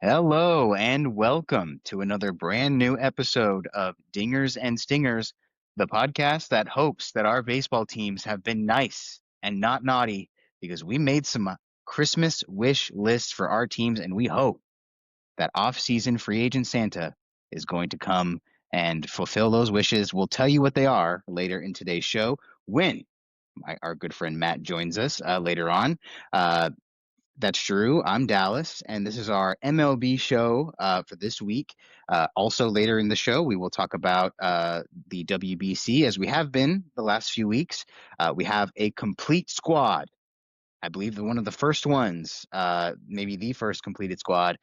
Hello and welcome to another brand new episode of Dingers and Stingers, the podcast that hopes that our baseball teams have been nice and not naughty because we made some Christmas wish lists for our teams and we hope that off-season free agent Santa is going to come and fulfill those wishes. We'll tell you what they are later in today's show when our good friend Matt joins us later on. Uh, that's true. I'm Dallas, and this is our MLB show for this week. Also, later in the show, we will talk about the WBC as we have been the last few weeks. We have a complete squad. I believe one of the first ones, maybe the first completed squad.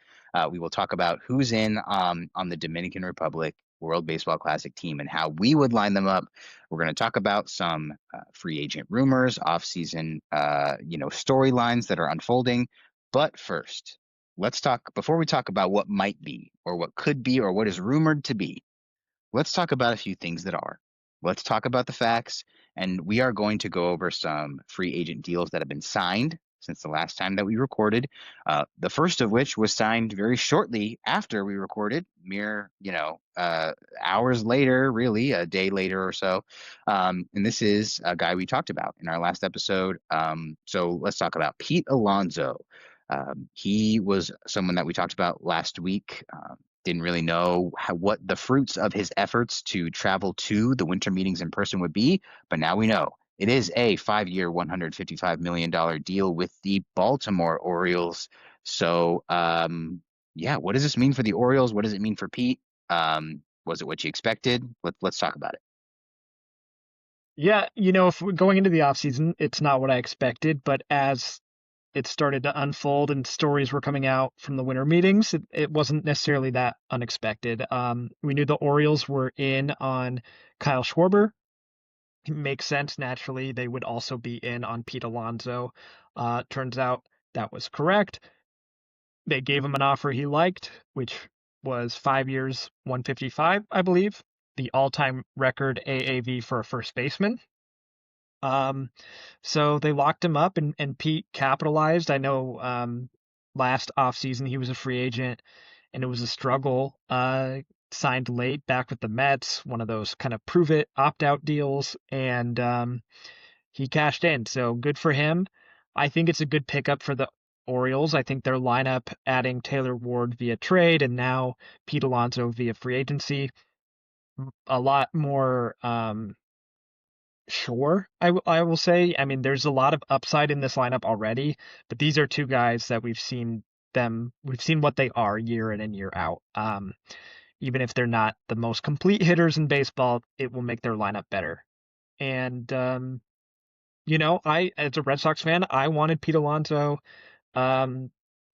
We will talk about who's in on the Dominican Republic World Baseball Classic team and how we would line them up. We're going to talk about some free agent rumors, off-season, storylines that are unfolding. But first, let's talk before we talk about what might be, or what could be, or what is rumored to be. Let's talk about a few things that are. Let's talk about the facts, and we are going to go over some free agent deals that have been signed since the last time that we recorded. The first of which was signed very shortly after we recorded, mere, hours later, really, a day later or so. And this is a guy we talked about in our last episode. So let's talk about Pete Alonso. He was someone that we talked about last week. Didn't really know what the fruits of his efforts to travel to the winter meetings in person would be, but now we know. It is a 5-year, $155 million deal with the Baltimore Orioles. So, yeah, what does this mean for the Orioles? What does it mean for Pete? Was it what you expected? Let's talk about it. Yeah, if we're going into the offseason, it's not what I expected, but as it started to unfold and stories were coming out from the winter meetings, it wasn't necessarily that unexpected. We knew the Orioles were in on Kyle Schwarber. It makes sense naturally. They would also be in on Pete Alonso. Turns out that was correct. They gave him an offer he liked, which was 5 years, 155, I believe, the all-time record AAV for a first baseman. Um, so they locked him up and Pete capitalized. I know last offseason he was a free agent and it was a struggle. Signed late back with the Mets, one of those kind of prove it opt out deals, and he cashed in. So good for him. I think it's a good pickup for the Orioles. I think their lineup, adding Taylor Ward via trade and now Pete Alonso via free agency, a lot more sure, I will say. I mean, there's a lot of upside in this lineup already, but these are two guys that we've seen what they are year in and year out. Even if they're not the most complete hitters in baseball, it will make their lineup better. And as a Red Sox fan, I wanted Pete Alonso um,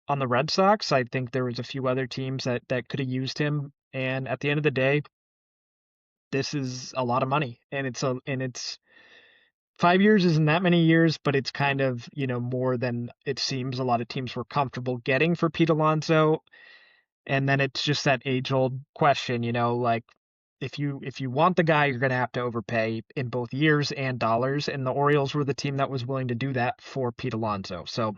on the Red Sox. I think there was a few other teams that could have used him. And at the end of the day, this is a lot of money, and it's 5 years isn't that many years, but it's kind of, more than it seems a lot of teams were comfortable getting for Pete Alonso. And then it's just that age old question, like if you want the guy, you're gonna have to overpay in both years and dollars. And the Orioles were the team that was willing to do that for Pete Alonso. So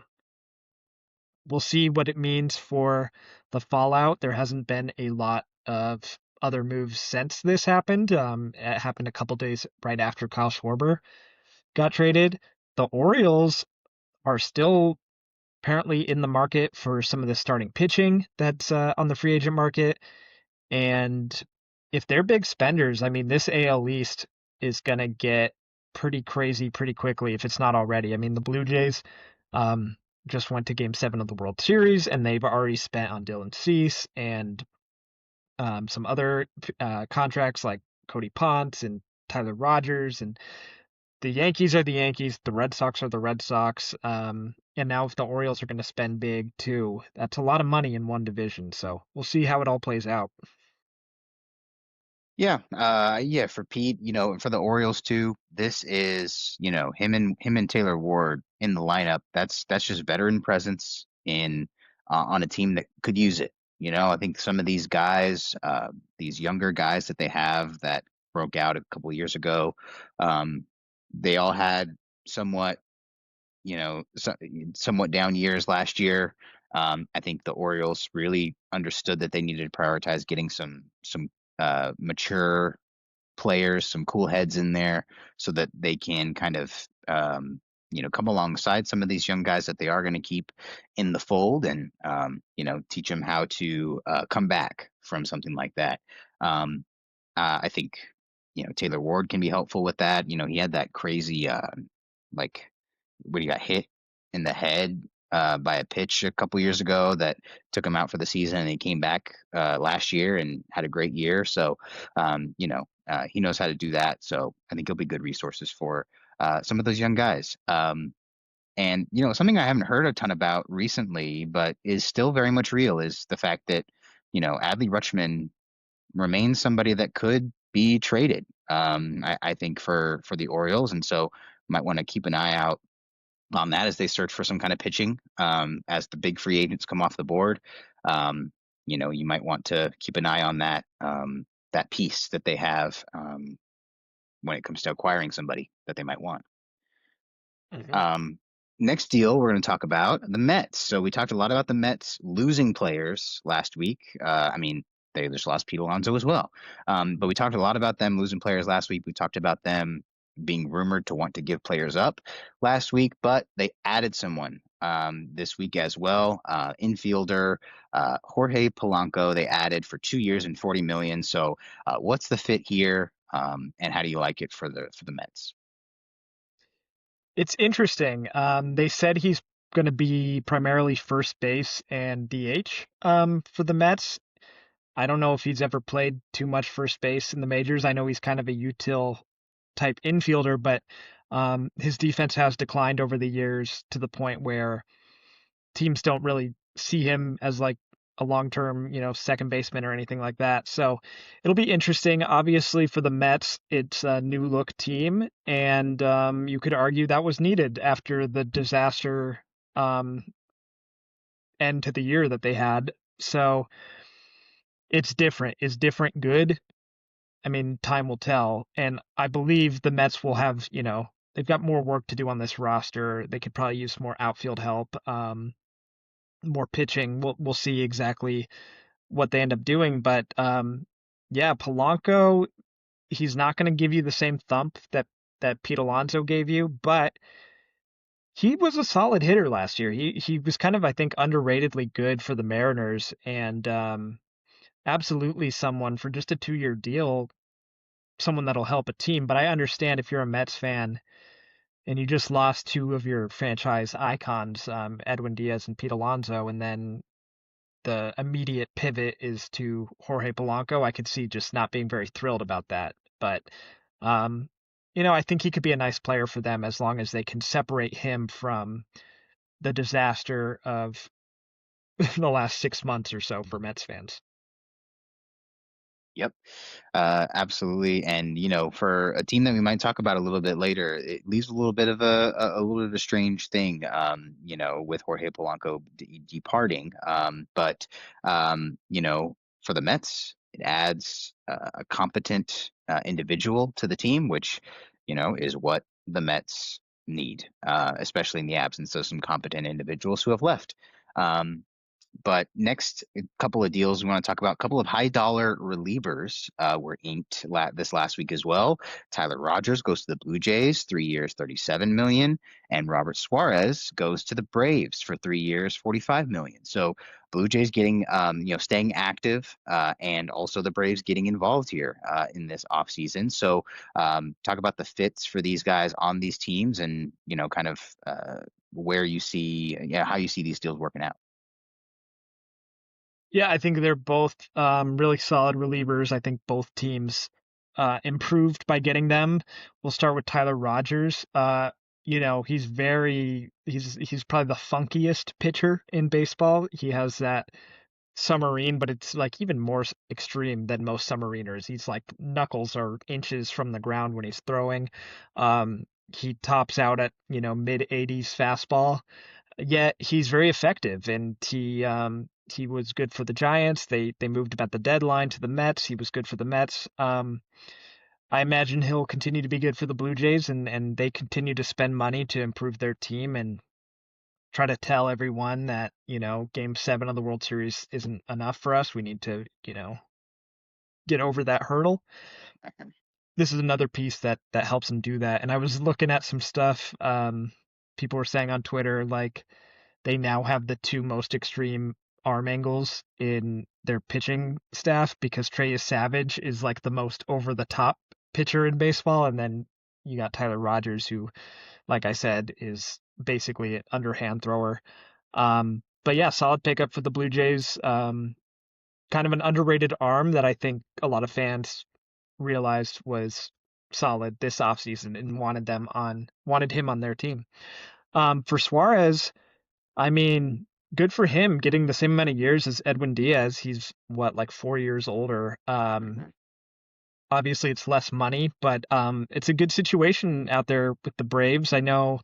we'll see what it means for the fallout. There hasn't been a lot of other moves since this happened. It happened a couple days right after Kyle Schwarber got traded. The Orioles are still apparently in the market for some of the starting pitching that's on the free agent market. And if they're big spenders, I mean, this AL East is going to get pretty crazy pretty quickly if it's not already. I mean, the Blue Jays um, just went to Game 7 of the World Series, and they've already spent on Dylan Cease and some other contracts like Cody Ponce and Tyler Rogers, and the Yankees are the Yankees, the Red Sox are the Red Sox. And now if the Orioles are going to spend big too, that's a lot of money in one division. So we'll see how it all plays out. Yeah, yeah, for Pete, for the Orioles too, this is, him and Taylor Ward in the lineup. That's just veteran presence in on a team that could use it. I think some of these guys, these younger guys that they have that broke out a couple of years ago, um, they all had somewhat, somewhat down years last year. I think the Orioles really understood that they needed to prioritize getting some mature players, some cool heads in there, so that they can kind of come alongside some of these young guys that they are going to keep in the fold, and teach them how to come back from something like that. Um, I think Taylor Ward can be helpful with that. He had that crazy like when he got hit in the head by a pitch a couple years ago that took him out for the season, and he came back last year and had a great year. So he knows how to do that. So I think he'll be good resources for some of those young guys. And something I haven't heard a ton about recently, but is still very much real, is the fact that Adley Rutschman remains somebody that could be traded. I think for the Orioles, and so might want to keep an eye out on that as they search for some kind of pitching as the big free agents come off the board. Um, you might want to keep an eye on that piece that they have when it comes to acquiring somebody that they might want. Hmm. Um, Next deal we're going to talk about the Mets. So we talked a lot about the Mets losing players last week. I mean, they just lost Pete Alonso as well. But we talked a lot about them losing players last week. We talked about them being rumored to want to give players up last week, but they added someone this week as well. Infielder Jorge Polanco. They added for 2 years and 40 million. So what's the fit here, and how do you like it for the Mets? It's interesting. They said he's going to be primarily first base and DH for the Mets. I don't know if he's ever played too much first base in the majors. I know he's kind of a util type infielder, but his defense has declined over the years to the point where teams don't really see him as like a long-term, second baseman or anything like that. So it'll be interesting. Obviously, for the Mets, it's a new look team, and you could argue that was needed after the disaster um, end to the year that they had. So it's different. Is different good? I mean, time will tell. And I believe the Mets will have, they've got more work to do on this roster. They could probably use more outfield help, more pitching. We'll see exactly what they end up doing. But yeah, Polanco, he's not going to give you the same thump that Pete Alonso gave you, but he was a solid hitter last year. He was kind of, I think, underratedly good for the Mariners, and absolutely someone for just a 2-year deal, someone that'll help a team. But I understand if you're a Mets fan and you just lost two of your franchise icons, Edwin Diaz and Pete Alonso, and then the immediate pivot is to Jorge Polanco, I could see just not being very thrilled about that. But, um, I think he could be a nice player for them as long as they can separate him from the disaster of the last 6 months or so for Mets fans. Yep. Absolutely. And for a team that we might talk about a little bit later, it leaves a little bit of a little bit of a strange thing, with Jorge Polanco departing. But for the Mets, it adds a competent individual to the team, which is what the Mets need, especially in the absence of some competent individuals who have left. Um, but next, a couple of deals we want to talk about. A couple of high dollar relievers were inked this last week as well. Tyler Rogers goes to the Blue Jays, 3 years, 37 million, and Robert Suarez goes to the Braves for 3 years, 45 million. So Blue Jays getting, staying active, and also the Braves getting involved here in this offseason. So talk about the fits for these guys on these teams, and kind of where you see, how you see these deals working out. Yeah, I think they're both really solid relievers. I think both teams improved by getting them. We'll start with Tyler Rogers. He's probably the funkiest pitcher in baseball. He has that submarine, but it's like even more extreme than most submariners. He's like knuckles are inches from the ground when he's throwing. He tops out at mid 80s fastball. Yet he's very effective, and he was good for the Giants. They moved him at the deadline to the Mets. He was good for the Mets. I imagine he'll continue to be good for the Blue Jays, and they continue to spend money to improve their team. And try to tell everyone that, game 7 of the World Series isn't enough for us. We need to, get over that hurdle. This is another piece that helps them do that. And I was looking at some stuff. People were saying on Twitter, like, they now have the two most extreme arm angles in their pitching staff because Trey Savage is like the most over the top pitcher in baseball, and then you got Tyler Rogers, who, like I said, is basically an underhand thrower. But yeah, solid pickup for the Blue Jays. Kind of an underrated arm that I think a lot of fans realized was solid this offseason and wanted him on their team. For Suarez, I mean, good for him getting the same amount of years as Edwin Diaz. He's what, like 4 years older. Obviously it's less money, but it's a good situation out there with the Braves. I know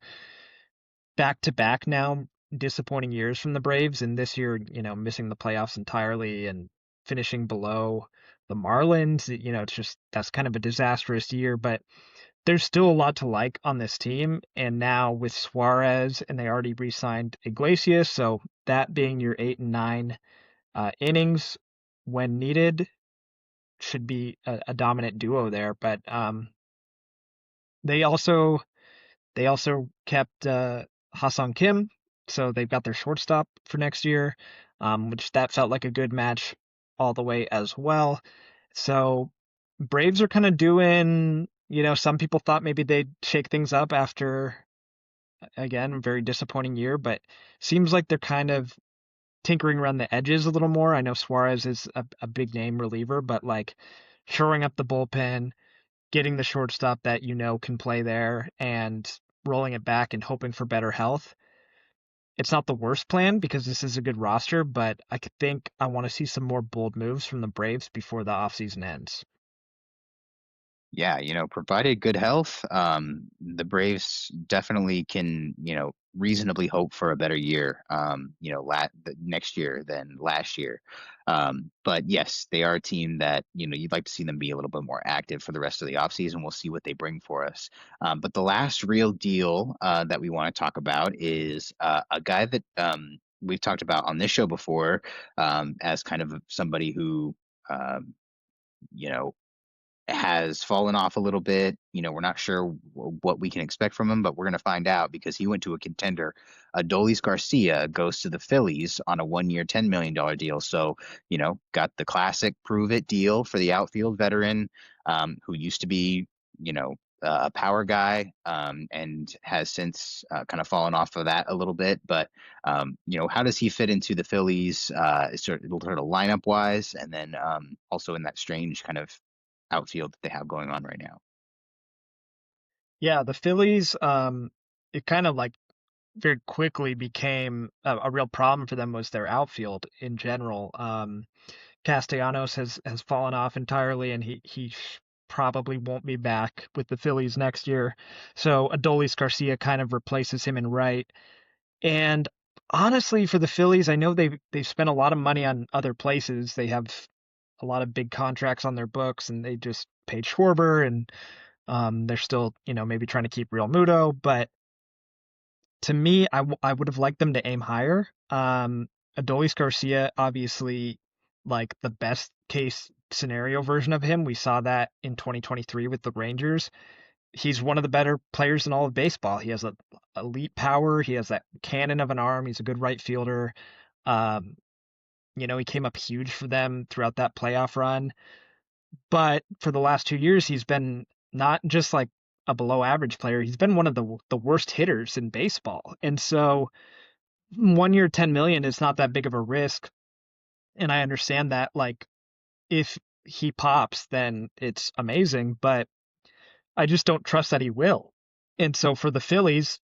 back to back now disappointing years from the Braves, and this year, missing the playoffs entirely and finishing below the Marlins. It's just that's kind of a disastrous year, but there's still a lot to like on this team. And now with Suarez, and they already re-signed Iglesias, so that being your 8 and 9 innings when needed should be a dominant duo there. But they also they also kept Ha-Seong Kim, so they've got their shortstop for next year, which that felt like a good match all the way as well. So Braves are kind of doing, some people thought maybe they'd shake things up after, again, a very disappointing year, but seems like they're kind of tinkering around the edges a little more. I know Suarez is a big name reliever, but like shoring up the bullpen, getting the shortstop that can play there, and rolling it back and hoping for better health. It's not the worst plan because this is a good roster, but I think I want to see some more bold moves from the Braves before the offseason ends. Yeah, provided good health, the Braves definitely can, reasonably hope for a better year, next year than last year. But yes, they are a team that, you'd like to see them be a little bit more active for the rest of the offseason. We'll see what they bring for us. But the last real deal that we want to talk about is a guy that we've talked about on this show before, as kind of somebody who, you know, has fallen off a little bit. We're not sure what we can expect from him, but we're going to find out because he went to a contender. Adolis Garcia goes to the Phillies on a 1 year, $10 million deal. So, got the classic prove it deal for the outfield veteran, who used to be, a power guy, and has since kind of fallen off of that a little bit. But, how does he fit into the Phillies, sort of lineup wise, and then also in that strange kind of outfield that they have going on right now? Yeah, the Phillies, it kind of like very quickly became a real problem for them was their outfield in general. Castellanos has fallen off entirely, and he probably won't be back with the Phillies next year. So Adolis Garcia kind of replaces him in right. And honestly, for the Phillies, I know they've spent a lot of money on other places. They have a lot of big contracts on their books, and they just paid Schwarber, and they're still, maybe trying to keep Real Muto. But to me, I would have liked them to aim higher. Adolis Garcia, obviously, like the best case scenario version of him. We saw that in 2023 with the Rangers. He's one of the better players in all of baseball. He has a elite power. He has that cannon of an arm. He's a good right fielder. Um, he came up huge for them throughout that playoff run. But for the last 2 years, he's been not just like a below average player. He's been one of the worst hitters in baseball. And so 1 year, 10 million is not that big of a risk. And I understand that, like, if he pops, then it's amazing, but I just don't trust that he will. And so for the Phillies,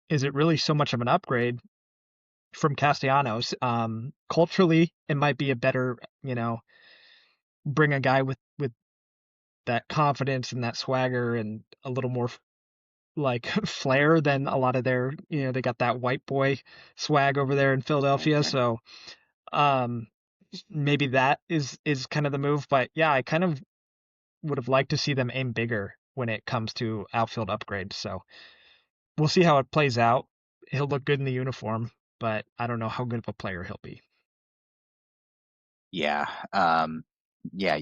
is it really so much of an upgrade from Castellanos? Culturally, it might be a better, bring a guy with that confidence and that swagger and a little more like flair than a lot of their, they got that white boy swag over there in Philadelphia. So um, maybe that is kind of the move. But yeah, I kind of would have liked to see them aim bigger when it comes to outfield upgrades. So we'll see how it plays out. He'll look good in the uniform. but I don't know how good of a player he'll be. Yeah. Yeah,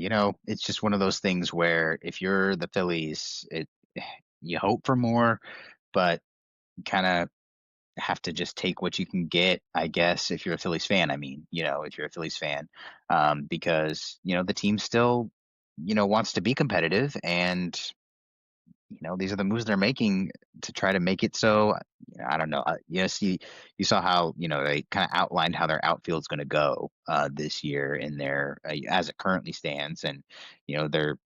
it's just one of those things where if you're the Phillies, you hope for more, but kind of have to just take what you can get, I guess, if you're a Phillies fan. I mean, if you're a Phillies fan, because, the team still, wants to be competitive, and these are the moves they're making to try to make it so. I don't know. See, you saw how they kind of outlined how their outfield's going to go this year in their as it currently stands, and their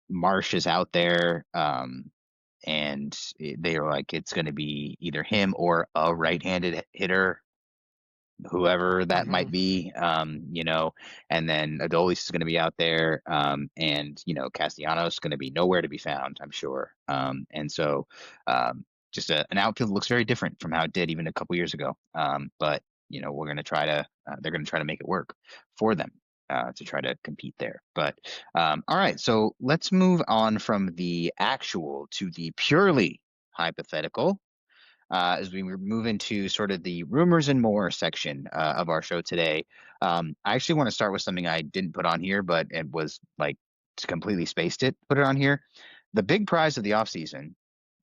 Marsh is out there, and they are like it's going to be either him or a right-handed hitter, whoever that Hmm. might be, and then Adolis is going to be out there, and Castellanos is going to be nowhere to be found, I'm sure. And so, just an outfield looks very different from how it did even a couple years ago. But we're going to try to, they're going to try to make it work for them. To try to compete there. But all right, so let's move on from the actual to the purely hypothetical as we move into sort of the rumors and more section of our show today. I actually want to start with something I didn't put on here, but it was like completely spaced it, put it on here. The big prize of the offseason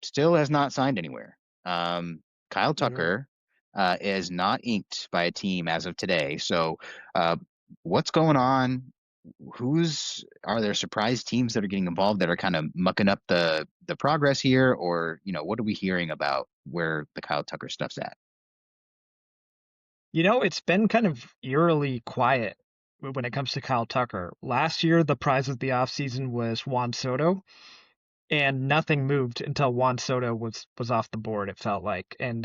still has not signed anywhere. Kyle Hmm. Tucker is not inked by a team as of today. So, uh, what's going on? Who's are there surprise teams that are getting involved that are kind of mucking up the progress here, or what are we hearing about where the Kyle Tucker stuff's at? It's been kind of eerily quiet when it comes to Kyle Tucker. Last year, the prize of the offseason was Juan Soto, and nothing moved until Juan Soto was off the board, it felt like. And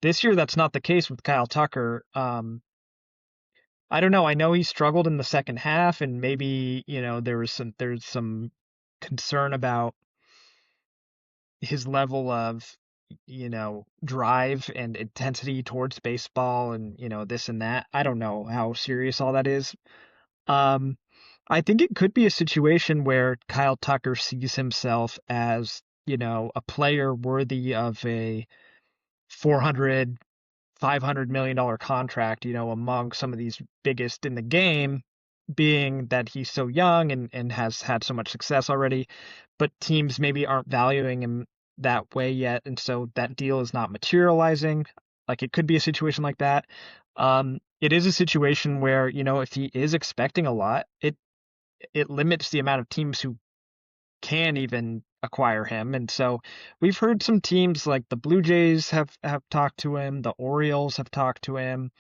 this year, that's not the case with Kyle Tucker. I don't know. I know he struggled in the second half, and maybe there's some concern about his level of drive and intensity towards baseball, and this and that. I don't know how serious all that is. Um, I think it could be a situation where Kyle Tucker sees himself as a player worthy of a 400 $500 million contract, among some of these biggest in the game, being that he's so young and has had so much success already, but teams maybe aren't valuing him that way yet, and so that deal is not materializing. Like it could be a situation like that. It is a situation where, if he is expecting a lot, it limits the amount of teams who can even acquire him. And so we've heard some teams like the Blue Jays have talked to him, the Orioles have talked to him.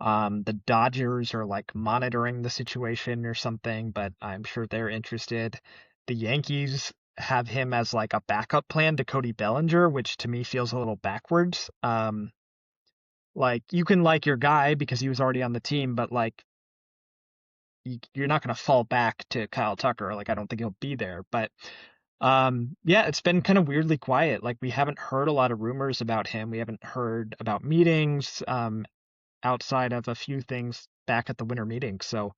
The Dodgers are like monitoring the situation or something, but I'm sure they're interested. The Yankees have him as like a backup plan to Cody Bellinger, which to me feels a little backwards. Like you can like your guy because he was already on the team, but like you're not going to fall back to Kyle Tucker. Like I don't think he'll be there, but yeah, it's been kind of weirdly quiet. Like we haven't heard a lot of rumors about him. We haven't heard about meetings outside of a few things back at the winter meeting. So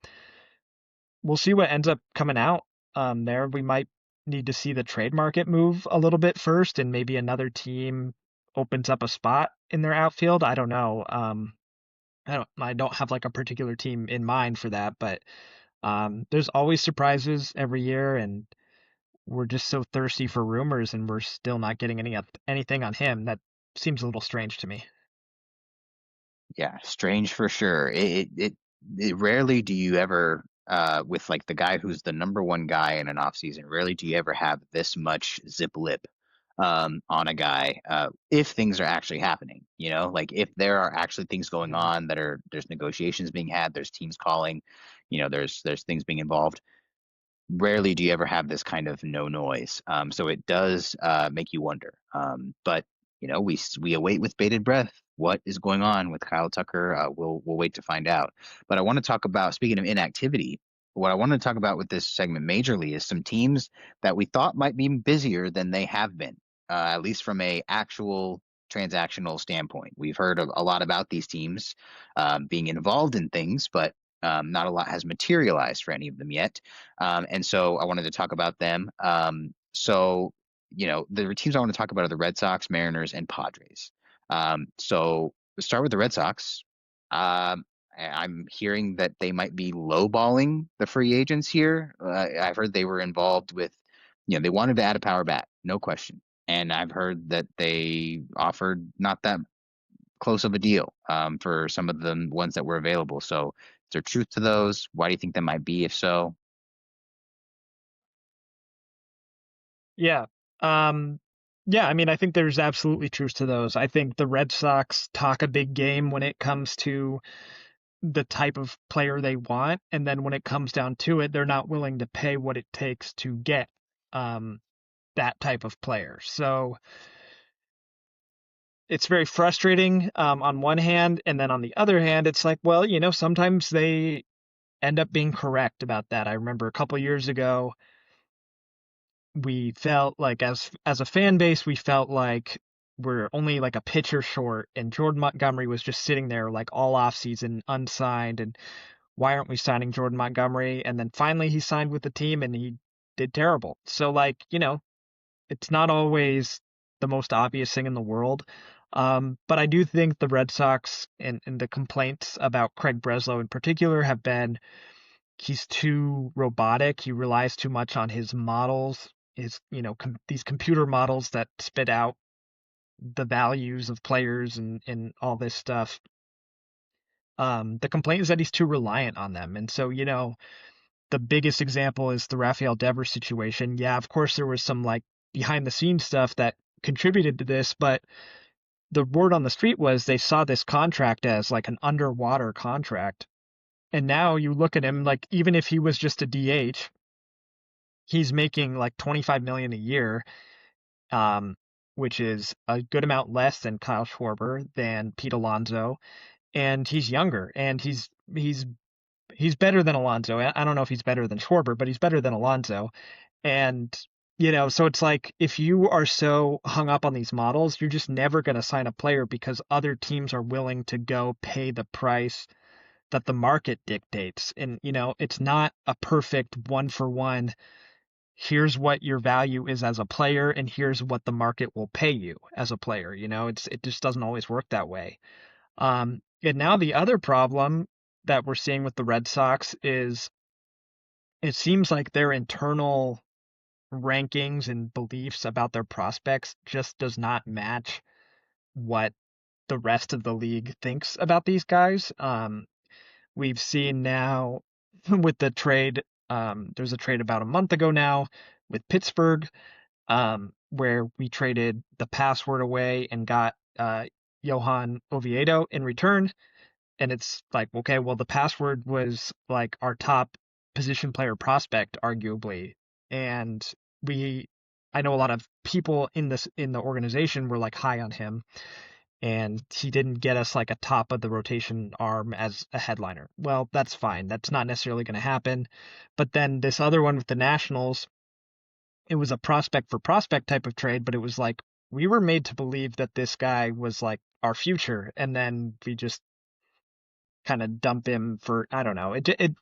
we'll see what ends up coming out there. We might need to see the trade market move a little bit first, and maybe another team opens up a spot in their outfield. I don't know. I don't have like a particular team in mind for that, but there's always surprises every year, and we're just so thirsty for rumors, and we're still not getting anything on him. That seems a little strange to me. Yeah, strange for sure. It rarely do you ever with like the guy who's the number one guy in an off season, rarely do you ever have this much zip lip on a guy if things are actually happening, like if there are actually things going Mhm. on there's negotiations being had, there's teams calling, there's things being involved. Rarely do you ever have this kind of no noise. So it does make you wonder. But we await with bated breath what is going on with Kyle Tucker. We'll wait to find out. But I want to talk about, speaking of inactivity, what I want to talk about with this segment majorly is some teams that we thought might be busier than they have been, at least from a actual transactional standpoint. We've heard a lot about these teams being involved in things, but not a lot has materialized for any of them yet. And so I wanted to talk about them. The teams I want to talk about are the Red Sox, Mariners, and Padres. So start with the Red Sox. I'm hearing that they might be lowballing the free agents here. I've heard they were involved with, they wanted to add a power bat, no question. And I've heard that they offered not that close of a deal for some of the ones that were available. So, is there truth to those? Why do you think that might be, if so? Yeah. Um, yeah, I mean, I think there's absolutely truth to those. I think the Red Sox talk a big game when it comes to the type of player they want, and then when it comes down to it, they're not willing to pay what it takes to get um, that type of player. So it's very frustrating on one hand, and then on the other hand, it's like, well, sometimes they end up being correct about that. I remember a couple years ago, we felt like as a fan base, we felt like we're only like a pitcher short, and Jordan Montgomery was just sitting there like all off season unsigned, and why aren't we signing Jordan Montgomery? And then finally he signed with the team and he did terrible. So like, it's not always the most obvious thing in the world. But I do think the Red Sox and the complaints about Craig Breslow in particular have been he's too robotic. He relies too much on his models, these computer models that spit out the values of players and all this stuff. The complaint is that he's too reliant on them. And so, the biggest example is the Rafael Devers situation. Yeah, of course, there was some like behind the scenes stuff that contributed to this, but the word on the street was they saw this contract as like an underwater contract. And now you look at him like even if he was just a DH, he's making like 25 million a year, um, which is a good amount less than Kyle Schwarber, than Pete Alonso, and he's younger and he's better than Alonso. I don't know if he's better than Schwarber, but he's better than Alonso. And so it's like if you are so hung up on these models, you're just never going to sign a player because other teams are willing to go pay the price that the market dictates. And it's not a perfect one for one. Here's what your value is as a player, and here's what the market will pay you as a player. It just doesn't always work that way. And now the other problem that we're seeing with the Red Sox is it seems like their internal rankings and beliefs about their prospects just does not match what the rest of the league thinks about these guys. We've seen now with the trade, there's a trade about a month ago now with Pittsburgh, where we traded the password away and got Johan Oviedo in return. And it's like, okay, well, the password was like our top position player prospect, arguably. And we, I know a lot of people in the organization were like high on him, and he didn't get us like a top of the rotation arm as a headliner. Well, that's fine. That's not necessarily going to happen. But then this other one with the Nationals, it was a prospect for prospect type of trade, but it was like we were made to believe that this guy was like our future, and then we just kind of dump him for I don't know. It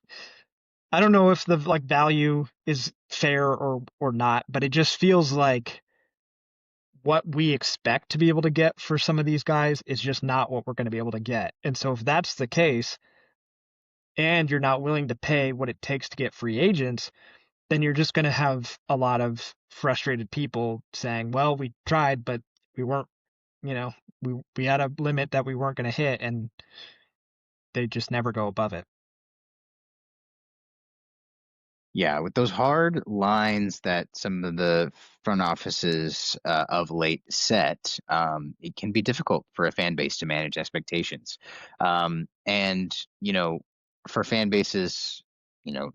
I don't know if the like value is fair or not, but it just feels like what we expect to be able to get for some of these guys is just not what we're going to be able to get. And so if that's the case and you're not willing to pay what it takes to get free agents, then you're just going to have a lot of frustrated people saying, "Well, we tried, but we weren't, you know, we had a limit that we weren't going to hit and they just never go above it." Yeah, with those hard lines that some of the front offices of late set, it can be difficult for a fan base to manage expectations. And, for fan bases,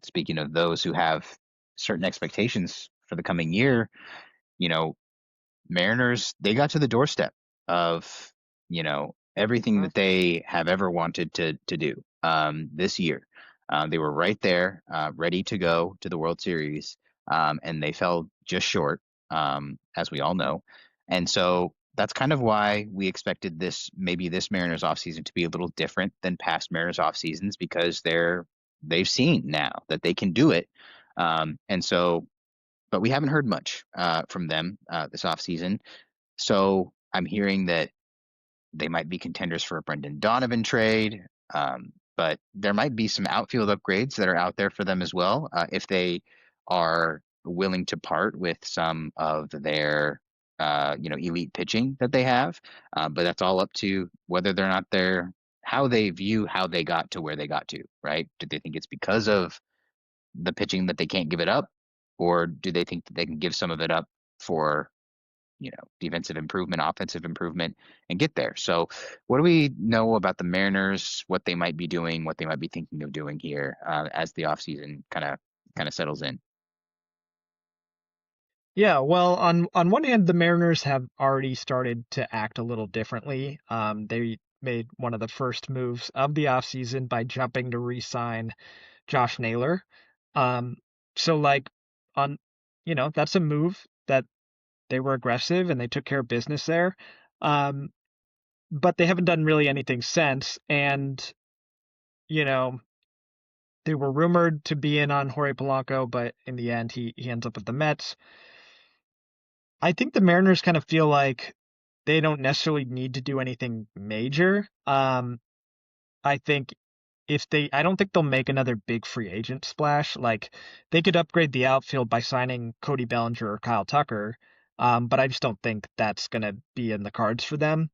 speaking of those who have certain expectations for the coming year, you know, Mariners, they got to the doorstep of, everything Mhm. that they have ever wanted to do this year. They were right there, ready to go to the World Series, and they fell just short, as we all know. And so that's kind of why we expected maybe this Mariners offseason to be a little different than past Mariners off seasons because they've seen now that they can do it. And so but we haven't heard much from them this offseason. So I'm hearing that They might be contenders for a Brendan Donovan trade, but there might be some outfield upgrades that are out there for them as well if they are willing to part with some of their elite pitching that they have. But that's all up to whether they're not there, how they view how they got to where they got to, right? Do they think it's because of the pitching that they can't give it up, or do they think that they can give some of it up for defensive improvement, offensive improvement, and get there? So, what do we know about the Mariners? What they might be doing? What they might be thinking of doing here as the offseason kind of settles in? Yeah, well, on one hand, the Mariners have already started to act a little differently. They made one of the first moves of the offseason by jumping to re-sign Josh Naylor. Um, so like on, that's a move that they were aggressive and they took care of business there. Um, but they haven't done really anything since. And, you know, they were rumored to be in on Jorge Polanco, but in the end, he ends up with the Mets. I think the Mariners kind of feel like they don't necessarily need to do anything major. I think I don't think they'll make another big free agent splash. Like they could upgrade the outfield by signing Cody Bellinger or Kyle Tucker, but I just don't think that's going to be in the cards for them.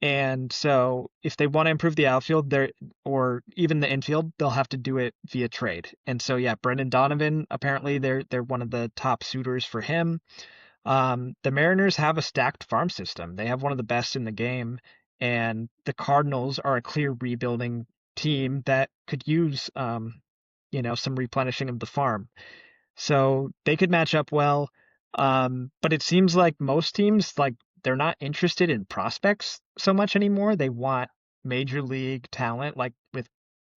And so if they want to improve the outfield there or even the infield, they'll have to do it via trade. And so yeah, Brendan Donovan, apparently they're one of the top suitors for him. The Mariners have a stacked farm system. They have one of the best in the game, and the Cardinals are a clear rebuilding team that could use, some replenishing of the farm. So they could match up well. But it seems like most teams, like they're not interested in prospects so much anymore. They want major league talent, like with,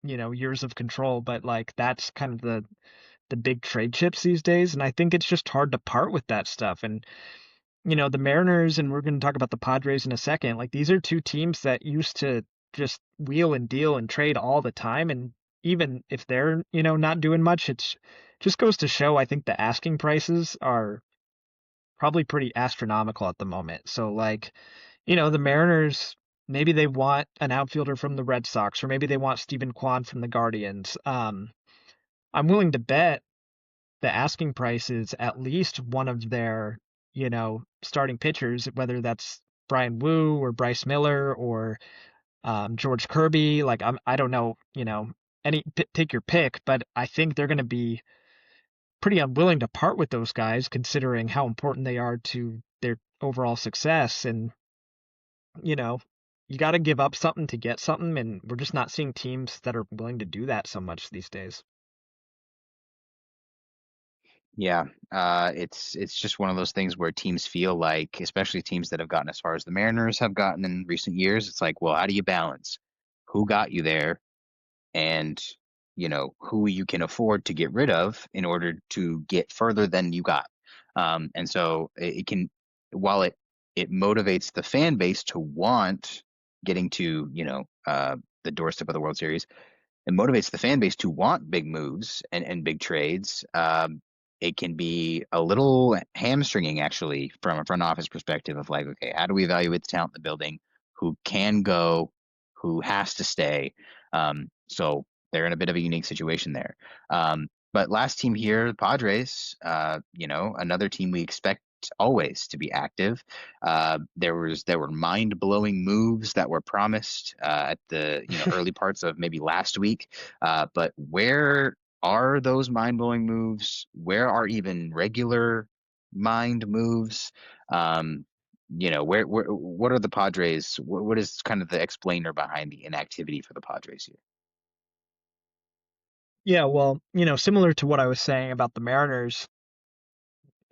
years of control. But like that's kind of the big trade chips these days, and I think it's just hard to part with that stuff. And the Mariners, and we're going to talk about the Padres in a second. Like these are two teams that used to just wheel and deal and trade all the time, and even if they're not doing much, it's just goes to show. I think the asking prices are probably pretty astronomical at the moment. So like, the Mariners. Maybe they want an outfielder from the Red Sox, or maybe they want Stephen Kwan from the Guardians. I'm willing to bet the asking price is at least one of their, starting pitchers, whether that's Brian Wu or Bryce Miller or George Kirby. Like I don't know, take your pick, but I think they're going to be pretty unwilling to part with those guys, considering how important they are to their overall success. And you know, you got to give up something to get something, and we're just not seeing teams that are willing to do that so much these days. Yeah, it's just one of those things where teams feel like, especially teams that have gotten as far as the Mariners have gotten in recent years, it's like, well, how do you balance who got you there and who you can afford to get rid of in order to get further than you got. And so it can, while it motivates the fan base to want getting to the doorstep of the World Series, it motivates the fan base to want big moves and big trades. It can be a little hamstringing actually from a front office perspective of like, okay, how do we evaluate the talent in the building? Who can go? Who has to stay? So they're in a bit of a unique situation there. But last team here, the Padres, another team we expect always to be active. There were mind blowing moves that were promised at the early parts of maybe last week. But where are those mind blowing moves? Where are even regular mind moves? Where what are the Padres? What is kind of the explainer behind the inactivity for the Padres here? Yeah, well, similar to what I was saying about the Mariners,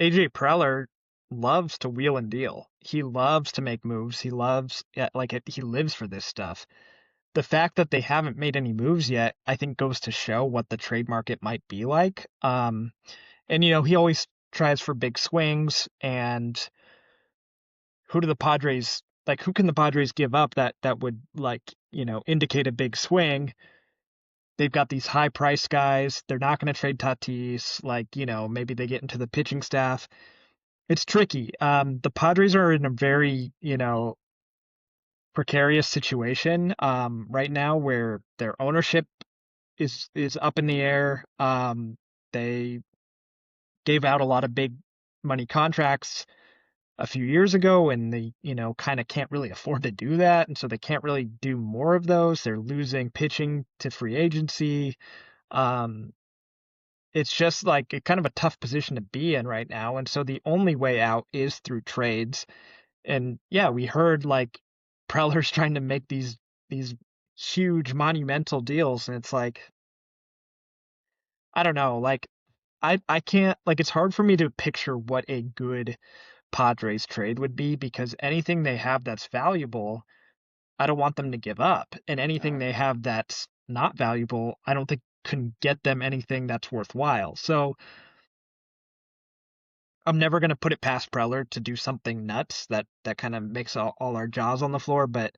AJ Preller loves to wheel and deal. He loves to make moves. He loves, yeah, like he lives for this stuff. The fact that they haven't made any moves yet, I think goes to show what the trade market might be like. And he always tries for big swings. And who do the Padres like? Who can the Padres give up that would like indicate a big swing? They've got these high price guys. They're not going to trade Tatis. Like maybe they get into the pitching staff. It's tricky. The Padres are in a very precarious situation right now where their ownership is up in the air. They gave out a lot of big money contracts a few years ago, and they, kind of can't really afford to do that, and so they can't really do more of those. They're losing pitching to free agency. Um, it's just like kind of a tough position to be in right now, and so the only way out is through trades. And yeah, we heard like Preller's trying to make these huge monumental deals, and it's like I don't know, like I can't like it's hard for me to picture what a good Padres trade would be because anything they have that's valuable, I don't want them to give up. And anything they have that's not valuable, I don't think can get them anything that's worthwhile. So I'm never going to put it past Preller to do something nuts that kind of makes all our jaws on the floor, but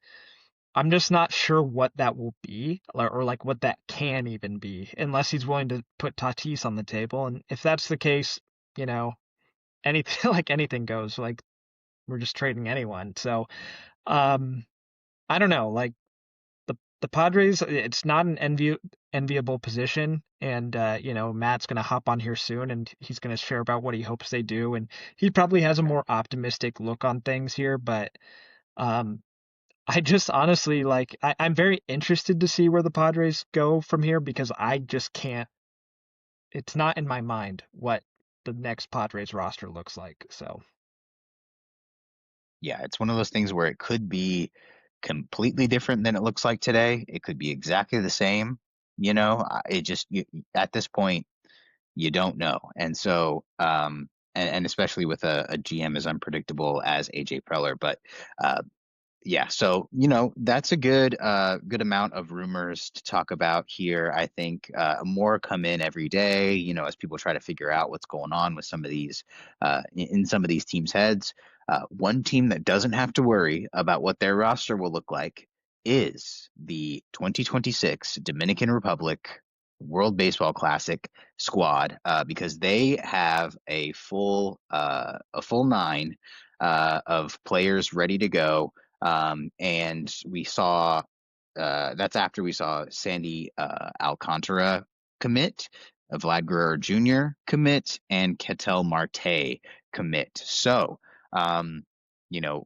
I'm just not sure what that will be or like what that can even be unless he's willing to put Tatis on the table. And if that's the case, you know, anything like anything goes. Like we're just trading anyone. So um I don't know. Like the Padres, it's not an enviable position. And Matt's gonna hop on here soon, and he's gonna share about what he hopes they do. And he probably has a more optimistic look on things here, but um, I just honestly like I'm very interested to see where the Padres go from here because I just can't. It's not in my mind what the next Padres roster looks like. So Yeah, it's one of those things where it could be completely different than it looks like today. It could be exactly the same. It just at this point you don't know, and so and especially with a GM as unpredictable as AJ Preller, but uh, yeah, so that's a good amount of rumors to talk about here. I think more come in every day, as people try to figure out what's going on with some of these in some of these teams' heads. One team that doesn't have to worry about what their roster will look like is the 2026 Dominican Republic World Baseball Classic squad, because they have a full nine of players ready to go. And we saw that's after we saw Sandy Alcantara commit, Vlad Guerrero Jr. commit, and Ketel Marte commit. So,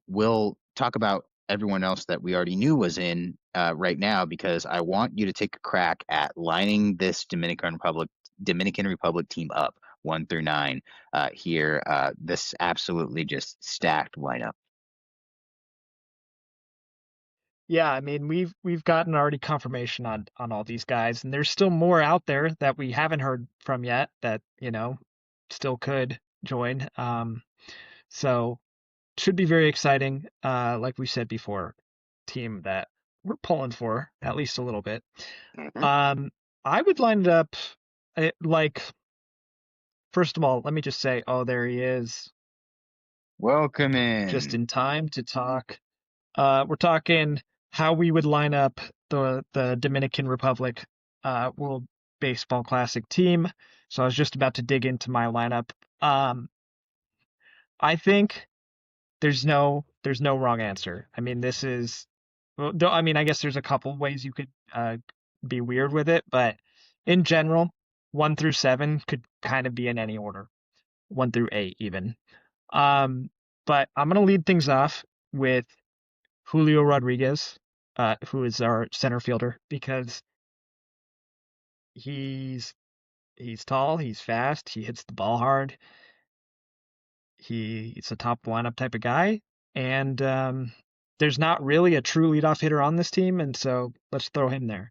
we'll talk about everyone else that we already knew was in right now because I want you to take a crack at lining this Dominican Republic team up 1 through 9 here. This absolutely just stacked lineup. yeah, I mean we've gotten already confirmation on all these guys, and there's still more out there that we haven't heard from yet that still could join. So should be very exciting. Like we said before, team that we're pulling for at least a little bit. Mhm. Um, I would line it up like first of all, let me just say, oh, there he is, Welcome just in. in time to talk. We're talking how we would line up the Dominican Republic World Baseball Classic team. So I was just about to dig into my lineup. Um, I think there's no wrong answer. I mean, this is well, I mean, I guess there's a couple ways you could be weird with it, but in general, 1 through 7 could kind of be in any order, 1 through 8 even. Um, but I'm gonna lead things off with Julio Rodriguez, who is our center fielder, because he's he's tall, he's fast, he hits the ball hard, he's a top lineup type of guy, and there's not really a true leadoff hitter on this team, and so let's throw him there.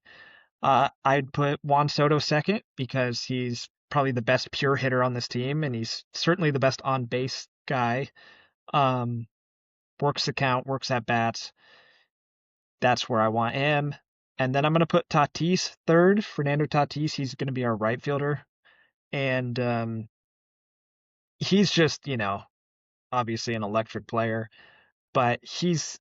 I'd put Juan Soto second because he's probably the best pure hitter on this team, and he's certainly the best on base guy. Um, Works the count, works at bats. That's where I want him. And then I'm going to put Tatis third. Fernando Tatis, he's going to be our right fielder. And he's just, obviously an electric player, but he's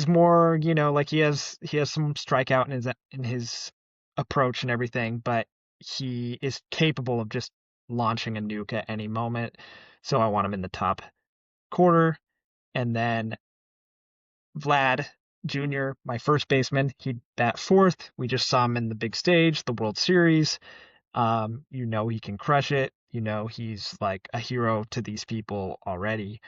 more, like he has some strikeout in his approach and everything, but he is capable of just launching a nuke at any moment. So I want him in the top quarter. And then Vlad. Jr., my first baseman. He'd bat fourth. We just saw him in the big stage, the World Series. He can crush it. He's like a hero to these people already.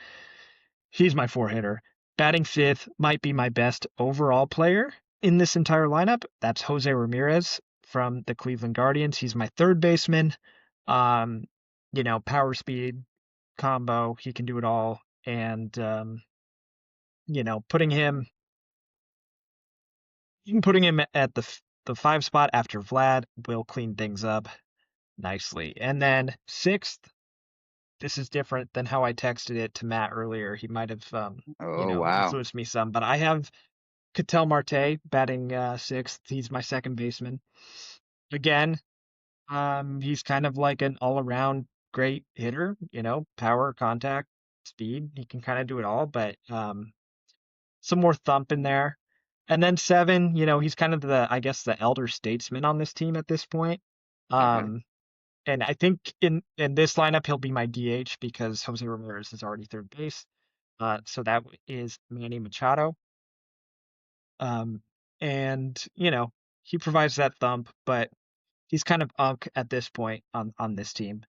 He's my four hitter. Batting fifth might be my best overall player in this entire lineup. That's Jose Ramirez from the Cleveland Guardians. He's my third baseman. Um, Power speed combo. He can do it all. And putting him at the five spot after Vlad will clean things up nicely. And then sixth, this is different than how I texted it to Matt earlier. He might have Oh, wow. influenced me some, but I have Ketel Marte batting sixth. He's my second baseman. Again, he's kind of like an all-around great hitter, power, contact, speed. He can kind of do it all, but some more thump in there. And then seven, he's kind of I guess, the elder statesman on this team at this point. Okay. Um, and I think in this lineup he'll be my DH because Jose Ramirez is already third base. So that is Manny Machado. Um, and he provides that thump, but he's kind of unk at this point on this team.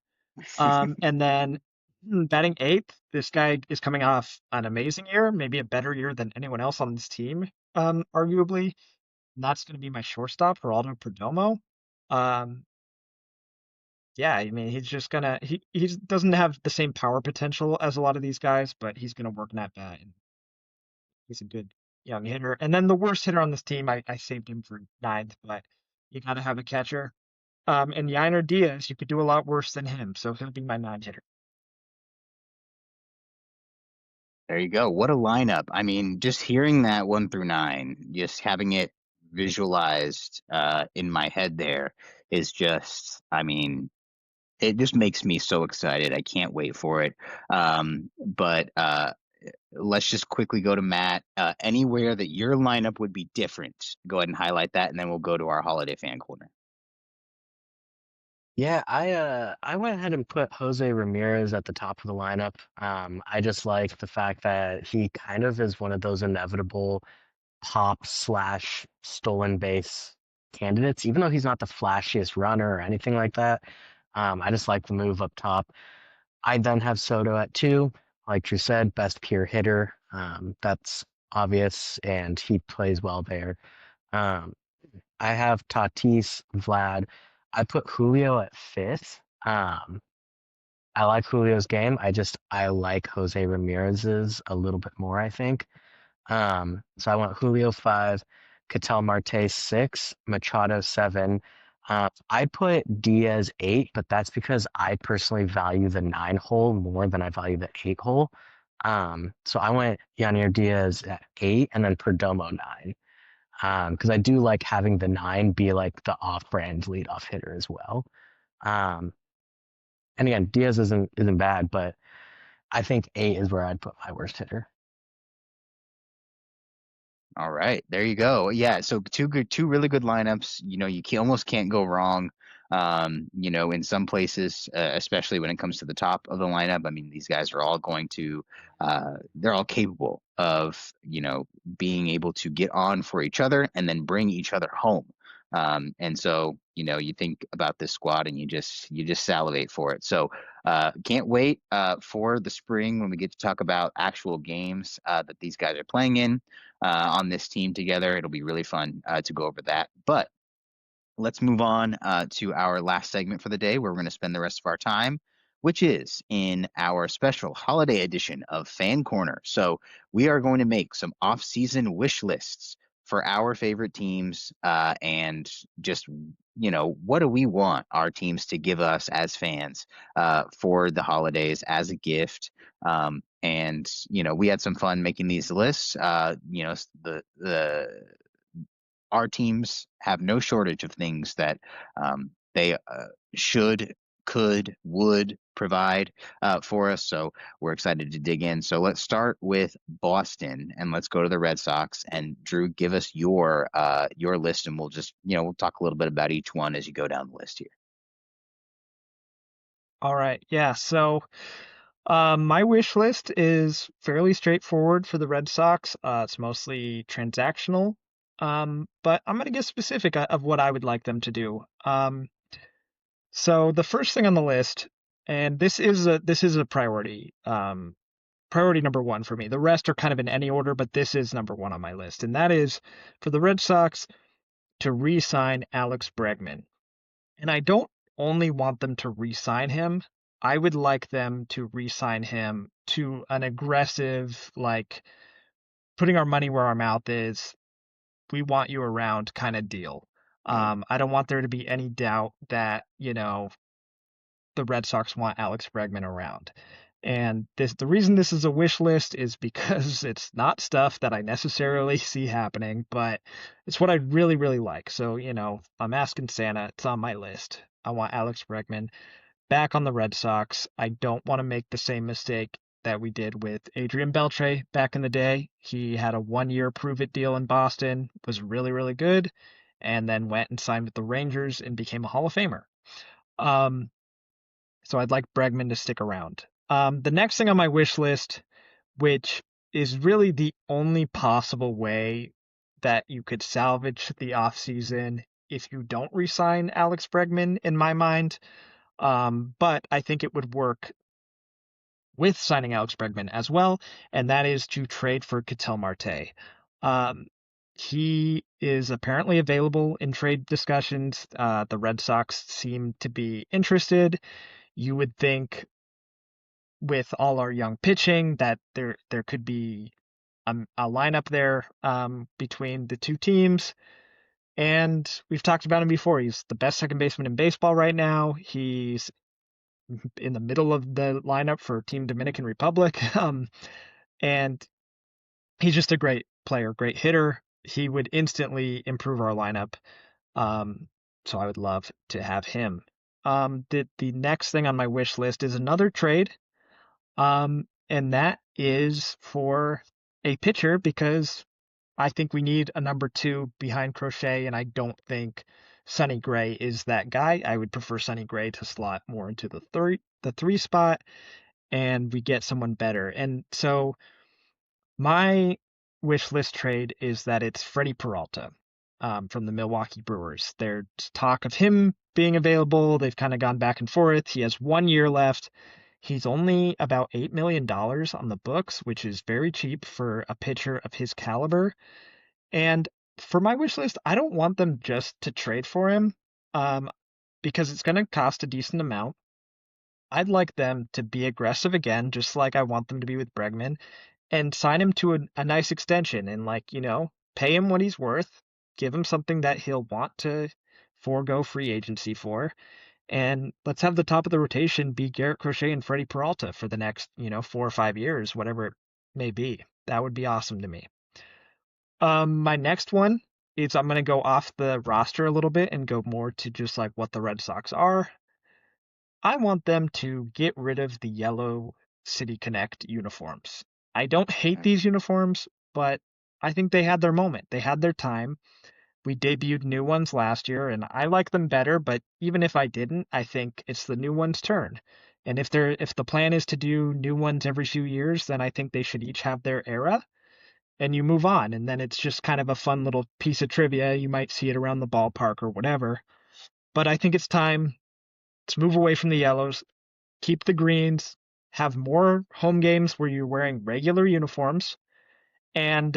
And then batting eighth, this guy is coming off an amazing year, maybe a better year than anyone else on this team, arguably. And that's going to be my shortstop, Geraldo Perdomo. Um, yeah, I mean, he's just gonna he doesn't have the same power potential as a lot of these guys, but he's gonna work in that bat, and he's a good young hitter. And then the worst hitter on this team, I saved him for ninth, but you gotta have a catcher. And Yainer Diaz, you could do a lot worse than him, so he'll be my nine hitter. There you go. What a lineup. I mean, just hearing that 1 through 9, just having it visualized in my head there is just, I mean, it just makes me so excited. I can't wait for it. But let's just quickly go to Matt. Anywhere that your lineup would be different, go ahead and highlight that, and then we'll go to our holiday fan corner. Yeah, I went ahead and put Jose Ramirez at the top of the lineup. I just like the fact that he kind of is one of those inevitable pop slash stolen base candidates, even though he's not the flashiest runner or anything like that. I just like the move up top. I then have Soto at two, like Drew said, best pure hitter. That's obvious, and he plays well there. Um, I have Tatis, Vlad. I put Julio at fifth. I like Julio's game. I like Jose Ramirez's a little bit more, I think. So I went Julio five, Ketel Marte six, Machado seven. I put Diaz eight, but that's because I personally value the nine hole more than I value the eight hole. So I went Yanier Diaz at eight and then Perdomo nine. Because I do like having the nine be like the off-brand leadoff hitter as well. Um, and again, Diaz isn't bad, but I think eight is where I'd put my worst hitter. All right, there you go. Yeah, so two really good lineups. You almost can't go wrong. In some places, especially when it comes to the top of the lineup. I mean, these guys are all they're all capable of, being able to get on for each other and then bring each other home. And so, you think about this squad and you just salivate for it. So, can't wait for the spring when we get to talk about actual games that these guys are playing in on this team together. It'll be really fun to go over that. But let's move on to our last segment for the day, where we're going to spend the rest of our time, which is in our special holiday edition of Fan Corner. So we are going to make some off-season wish lists for our favorite teams, and just, what do we want our teams to give us as fans for the holidays as a gift. And we had some fun making these lists. The our teams have no shortage of things that they should, could, would provide for us. So we're excited to dig in. So let's start with Boston and let's go to the Red Sox. And Drew, give us your list, and we'll just we'll talk a little bit about each one as you go down the list here. All right, yeah. So My wish list is fairly straightforward for the Red Sox. It's mostly transactional. But I'm going to get specific of what I would like them to do. So the first thing on the list, and this is a priority. Priority number one for me. The rest are kind of in any order, but this is number one on my list, and that is for the Red Sox to re-sign Alex Bregman. And I don't only want them to re-sign him. I would like them to re-sign him to an aggressive, like putting our money where our mouth is. We want you around kind of deal. I don't want there to be any doubt that, the Red Sox want Alex Bregman around. And the reason this is a wish list is because it's not stuff that I necessarily see happening, but it's what I really, really like. So, I'm asking Santa, it's on my list. I want Alex Bregman back on the Red Sox. I don't want to make the same mistake that we did with Adrian Beltre back in the day. He had a 1-year prove it deal in Boston, was really, really good, and then went and signed with the Rangers and became a Hall of Famer. Um, so I'd like Bregman to stick around. The next thing on my wish list, which is really the only possible way that you could salvage the offseason if you don't re-sign Alex Bregman, in my mind, but I think it would work with signing Alex Bregman as well, and that is to trade for Ketel Marte. He is apparently available in trade discussions. The Red Sox seem to be interested. You would think with all our young pitching that there could be a lineup there between the two teams. And we've talked about him before. He's the best second baseman in baseball right now. He's in the middle of the lineup for Team Dominican Republic. And he's just a great player, great hitter. He would instantly improve our lineup. So I would love to have him. The next thing on my wish list is another trade. And that is for a pitcher because I think we need a number 2 behind Crochet, and I don't think Sonny Gray is that guy. I would prefer Sonny Gray to slot more into the three spot, and we get someone better. And so my wish list trade is that it's Freddie Peralta from the Milwaukee Brewers. There's talk of him being available. They've kind of gone back and forth. He has 1 year left. He's only about $8 million on the books, which is very cheap for a pitcher of his caliber. And for my wish list, I don't want them just to trade for him because it's going to cost a decent amount. I'd like them to be aggressive again, just like I want them to be with Bregman, and sign him to a nice extension and, pay him what he's worth, give him something that he'll want to forego free agency for. And let's have the top of the rotation be Garrett Crochet and Freddie Peralta for the next, 4 or 5 years, whatever it may be. That would be awesome to me. My next one is I'm going to go off the roster a little bit and go more to just like what the Red Sox are. I want them to get rid of the yellow City Connect uniforms. I don't hate these uniforms, but I think they had their moment. They had their time. We debuted new ones last year, and I like them better, but even if I didn't, I think it's the new ones' turn. And if the plan is to do new ones every few years, then I think they should each have their era, and you move on. And then it's just kind of a fun little piece of trivia. You might see it around the ballpark or whatever. But I think it's time to move away from the yellows, keep the greens, have more home games where you're wearing regular uniforms, and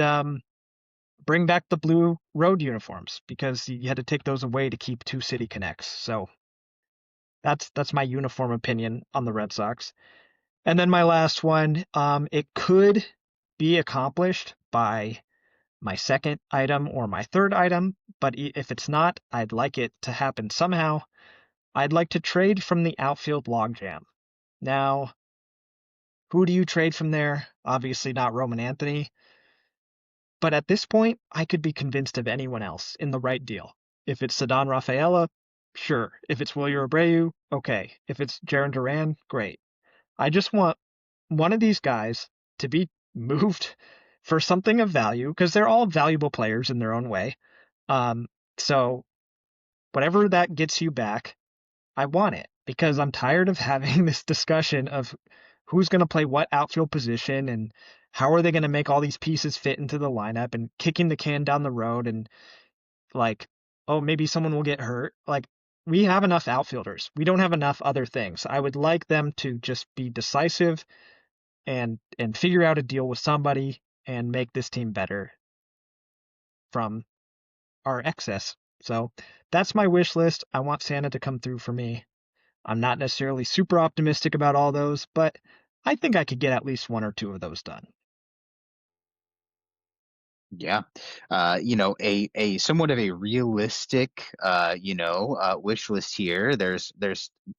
bring back the blue road uniforms because you had to take those away to keep 2 City Connects. So that's my uniform opinion on the Red Sox. And then my last one, it could be accomplished by my second item or my third item, but if it's not, I'd like it to happen somehow. I'd like to trade from the outfield logjam. Now, who do you trade from there? Obviously not Roman Anthony. But at this point, I could be convinced of anyone else in the right deal. If it's Ceddanne Rafaela, sure. If it's Wilyer Abreu, okay. If it's Jarren Duran, great. I just want one of these guys to be moved for something of value because they're all valuable players in their own way. So whatever that gets you back, I want it because I'm tired of having this discussion of who's going to play what outfield position and how are they going to make all these pieces fit into the lineup and kicking the can down the road and like, oh, maybe someone will get hurt. Like, we have enough outfielders. We don't have enough other things. I would like them to just be decisive and figure out a deal with somebody and make this team better from our excess. So that's my wish list. I want Santa to come through for me. I'm not necessarily super optimistic about all those, but I think I could get at least one or two of those done. Yeah. A somewhat of a realistic, wish list here. There's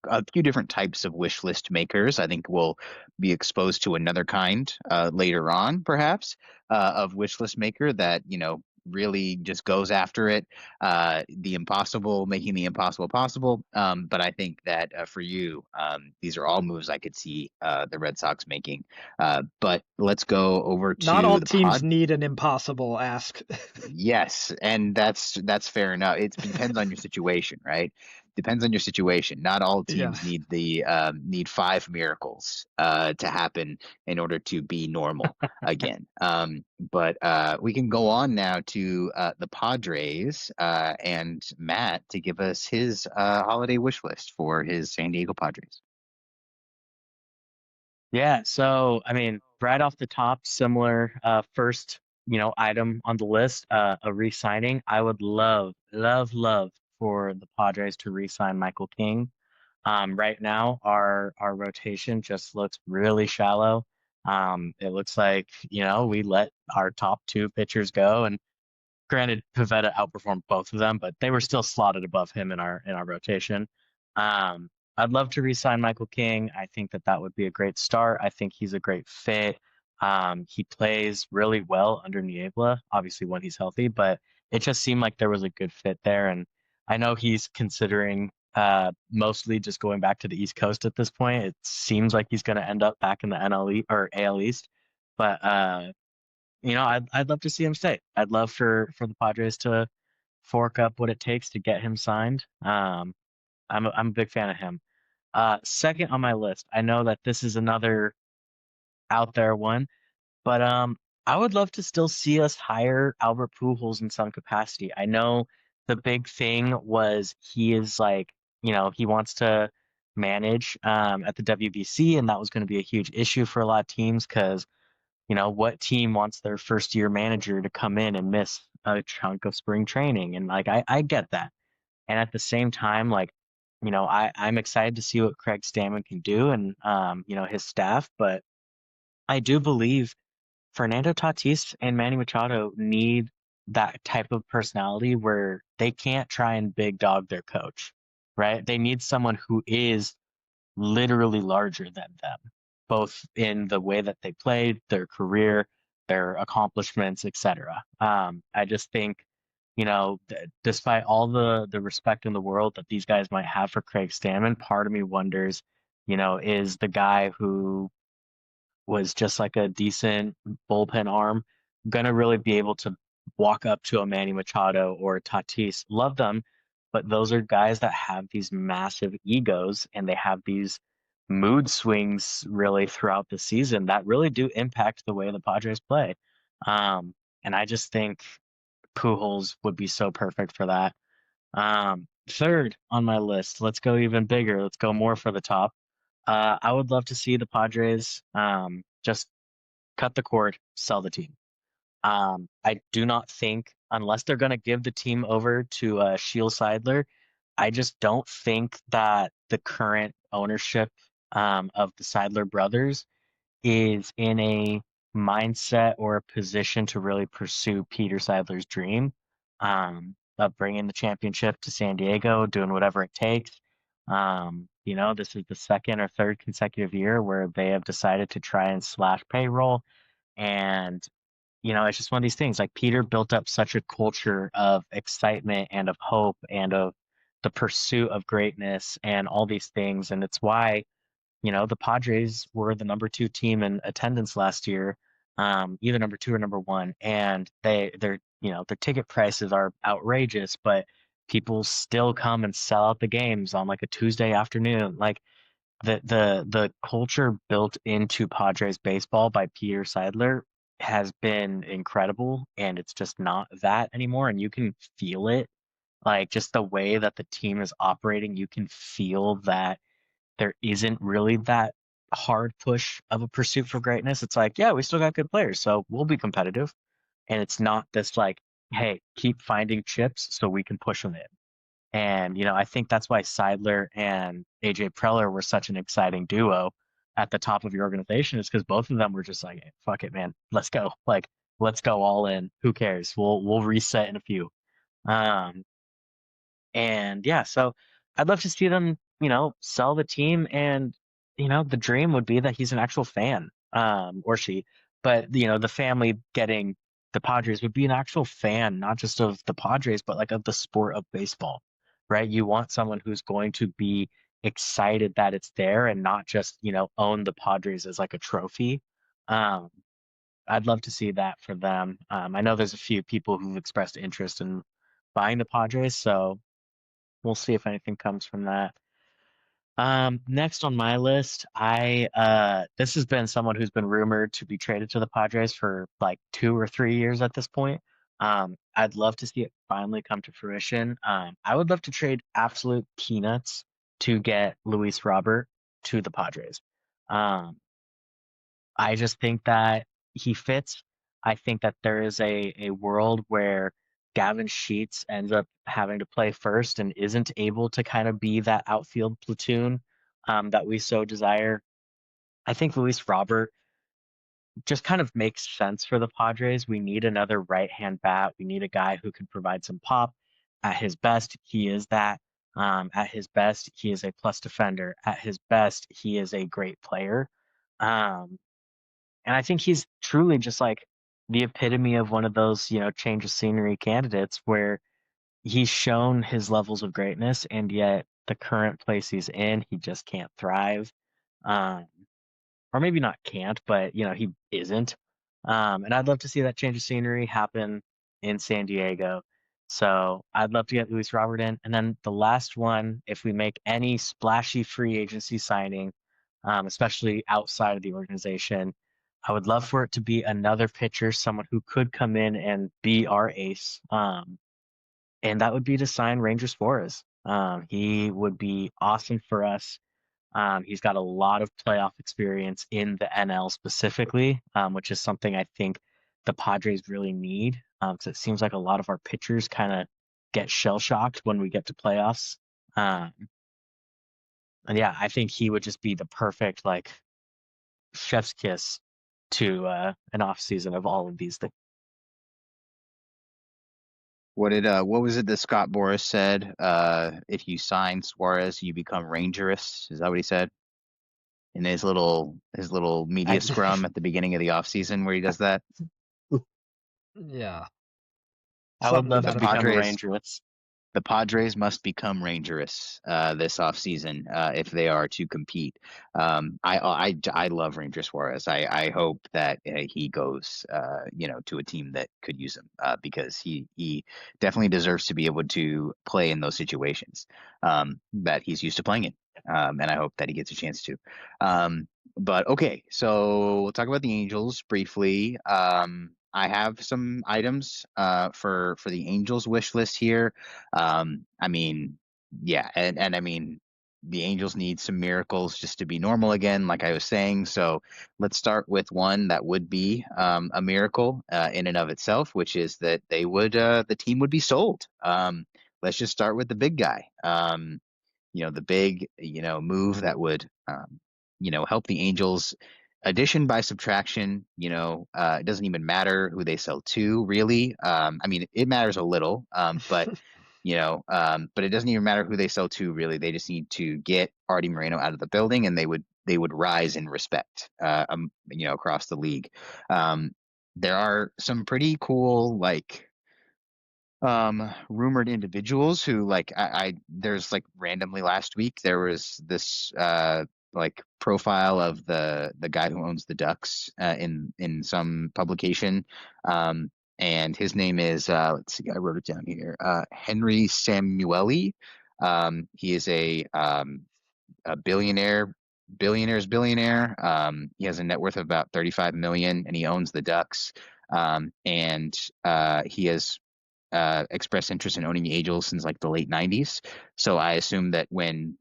a few different types of wish list makers. I think we'll be exposed to another kind later on, perhaps, of wish list maker that, really just goes after it, the impossible, making the impossible possible. But I think that for you, these are all moves I could see the Red Sox making. But let's go over Not to all the teams pod. need an impossible ask. Yes, and that's fair enough. It depends on your situation, right? Depends on your situation. Not all Yeah. teams need five miracles to happen in order to be normal again. But we can go on now to the Padres and Matt to give us his holiday wish list for his San Diego Padres. Yeah, so I mean, right off the top, similar first, item on the list, a re-signing. I would love, love, love for the Padres to re-sign Michael King. Right now, our rotation just looks really shallow. It looks like, we let our top two pitchers go, and granted, Pivetta outperformed both of them, but they were still slotted above him in our rotation. Um, I'd love to re-sign Michael King. I think that would be a great start. I think he's a great fit. He plays really well under Niebla, obviously when he's healthy, but it just seemed like there was a good fit there. And I know he's considering mostly just going back to the East Coast at this point. It seems like he's going to end up back in the NL or AL East, but I'd love to see him stay. I'd love for the Padres to fork up what it takes to get him signed. I'm a big fan of him. Second on my list, I know that this is another out there one, but I would love to still see us hire Albert Pujols in some capacity. I know the big thing was he is like, he wants to manage at the WBC, and that was going to be a huge issue for a lot of teams because what team wants their first year manager to come in and miss a chunk of spring training? And like, I get that. And at the same time, like, I'm excited to see what Craig Stammen can do and, his staff. But I do believe Fernando Tatis and Manny Machado need that type of personality where they can't try and big dog their coach, right? They need someone who is literally larger than them, both in the way that they played, their career, their accomplishments, etc. I just think, despite all the respect in the world that these guys might have for Craig Stammen, part of me wonders, is the guy who was just like a decent bullpen arm gonna really be able to walk up to a Manny Machado or a Tatis? Love them, but those are guys that have these massive egos and they have these mood swings really throughout the season that really do impact the way the Padres play. And I just think Pujols would be so perfect for that. Third on my list, let's go even bigger. Let's go more for the top. I would love to see the Padres just cut the cord, sell the team. I do not think, unless they're going to give the team over to Shiel Seidler, I just don't think that the current ownership of the Seidler brothers is in a mindset or a position to really pursue Peter Seidler's dream of bringing the championship to San Diego, doing whatever it takes. This is the second or third consecutive year where they have decided to try and slash payroll. And, it's just one of these things. Like Peter built up such a culture of excitement and of hope and of the pursuit of greatness and all these things. And it's why the Padres were the number two team in attendance last year, either number two or number one, and their ticket prices are outrageous, but people still come and sell out the games on like a Tuesday afternoon. Like the culture built into Padres baseball by Peter Seidler has been incredible, and it's just not that anymore. And you can feel it, like just the way that the team is operating. You can feel that there isn't really that hard push of a pursuit for greatness. It's like, yeah, we still got good players, so we'll be competitive. And it's not this like, hey, keep finding chips so we can push them in. And, I think that's why Seidler and AJ Preller were such an exciting duo at the top of your organization, is because both of them were just like, "Hey, fuck it, man. Let's go. Like, let's go all in. Who cares? We'll reset in a few." Um, and yeah, so I'd love to see them, sell the team. And, the dream would be that he's an actual fan, or she. But, the family getting the Padres would be an actual fan, not just of the Padres, but like of the sport of baseball, right? You want someone who's going to be excited that it's there and not just, own the Padres as like a trophy. Um, I'd love to see that for them. I know there's a few people who've expressed interest in buying the Padres, so we'll see if anything comes from that. Next on my list, this has been someone who's been rumored to be traded to the Padres for like 2 or 3 years at this point. I'd love to see it finally come to fruition. I would love to trade absolute peanuts to get Luis Robert to the Padres. Um, I just think that he fits. I think that there is a world where Gavin Sheets ends up having to play first and isn't able to kind of be that outfield platoon that we so desire. I think Luis Robert just kind of makes sense for the Padres. We need another right-hand bat. We need a guy who can provide some pop. At his best, he is that. At his best, he is a plus defender. At his best, he is a great player. Um, and I think he's truly just like the epitome of one of those, change of scenery candidates where he's shown his levels of greatness, and yet the current place he's in, he just can't thrive. Um, or maybe not can't, but he isn't. And I'd love to see that change of scenery happen in San Diego. So I'd love to get Luis Robert in. And then the last one, if we make any splashy free agency signing, especially outside of the organization, I would love for it to be another pitcher, someone who could come in and be our ace. And that would be to sign Ranger Suarez. He would be awesome for us. He's got a lot of playoff experience in the NL specifically, which is something I think the Padres really need. Because it seems like a lot of our pitchers kind of get shell shocked when we get to playoffs. Um, and yeah, I think he would just be the perfect like chef's kiss to an off season of all of these things. What was it that Scott Boras said? If you sign Suarez, you become Rangerous. Is that what he said? In his little media I, scrum at the beginning of the offseason where he does that? Yeah, I would something to love The to that become a effect. Padres Rangerous. the Padres must become Rangerous this offseason if they are to compete. I love Ranger Suarez. I hope that he goes to a team that could use him because he definitely deserves to be able to play in those situations that he's used to playing in. And I hope that he gets a chance to. But okay, so we'll talk about the Angels briefly. I have some items for the Angels wish list here. I mean, yeah, and I mean, the Angels need some miracles just to be normal again, like I was saying. So let's start with one that would be a miracle in and of itself, which is that the team would be sold. Let's just start with the big guy. The big, move that would, help the Angels. Addition by subtraction, it doesn't even matter who they sell to, really. I mean, it matters a little, but it doesn't even matter who they sell to, really. They just need to get Artie Moreno out of the building, and they would rise in respect, across the league. Um, there are some pretty cool, like rumored individuals who like I there's like randomly last week there was this like profile of the guy who owns the Ducks in some publication, um and his name is let's see, I wrote it down here, Henry Samueli. He is a billionaire billionaire's billionaire. He has a net worth of about 35 million, and he owns the Ducks. And he has expressed interest in owning the Angels since like the late 90s. So I assume that when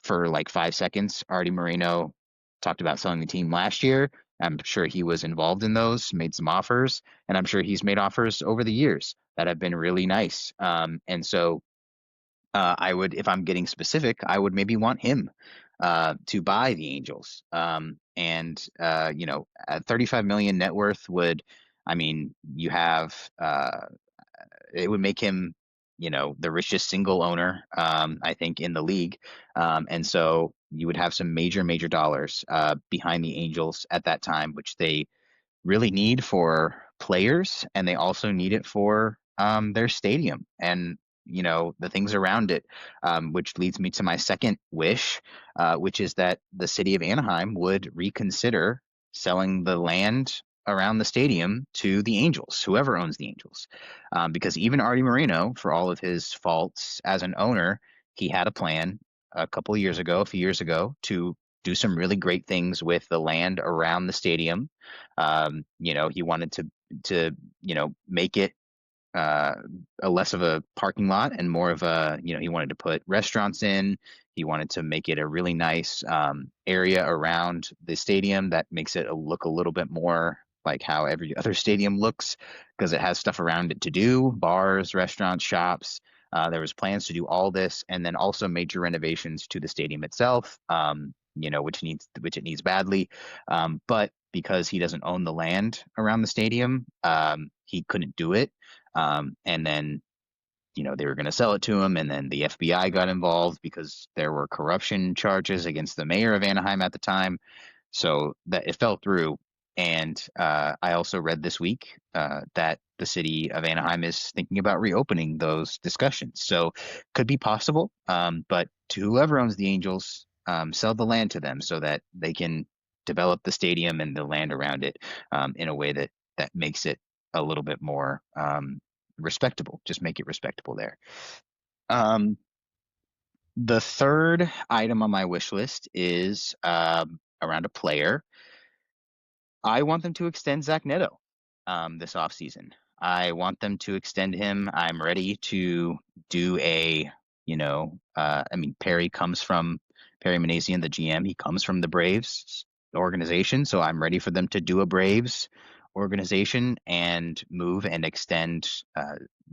for like 5 seconds, Artie Moreno talked about selling the team last year. I'm sure he was involved in those, made some offers, and I'm sure he's made offers over the years that have been really nice. And so I would, if I'm getting specific, I would maybe want him to buy the Angels. At 35 million net worth would, I mean, you have it would make him, the richest single owner, I think, in the league. And so you would have some major, major dollars behind the Angels at that time, which they really need for players, and they also need it for their stadium and the things around it, which leads me to my second wish, which is that the city of Anaheim would reconsider selling the land around the stadium to the Angels, whoever owns the Angels, because even Artie Moreno, for all of his faults as an owner, he had a plan a few years ago, to do some really great things with the land around the stadium. He wanted to make it uh, a less of a parking lot and more of a, he wanted to put restaurants in. He wanted to make it a really nice area around the stadium that makes it look a little bit more like how every other stadium looks, because it has stuff around it to do, bars, restaurants, shops. There was plans to do all this, and then also major renovations to the stadium itself, which it needs badly. But because he doesn't own the land around the stadium, he couldn't do it. And then, they were going to sell it to him, and then the FBI got involved because there were corruption charges against the mayor of Anaheim at the time. So that it fell through. And I also read this week that the city of Anaheim is thinking about reopening those discussions. So could be possible. But to whoever owns the Angels, sell the land to them so that they can develop the stadium and the land around it in a way that makes it a little bit more respectable. Just make it respectable there. Um, the third item on my wish list is around a player. I want them to extend Zach Neto this offseason. I want them to extend him. I'm ready to do Perry Manassian, the GM. He comes from the Braves organization, so I'm ready for them to do a Braves organization and move and extend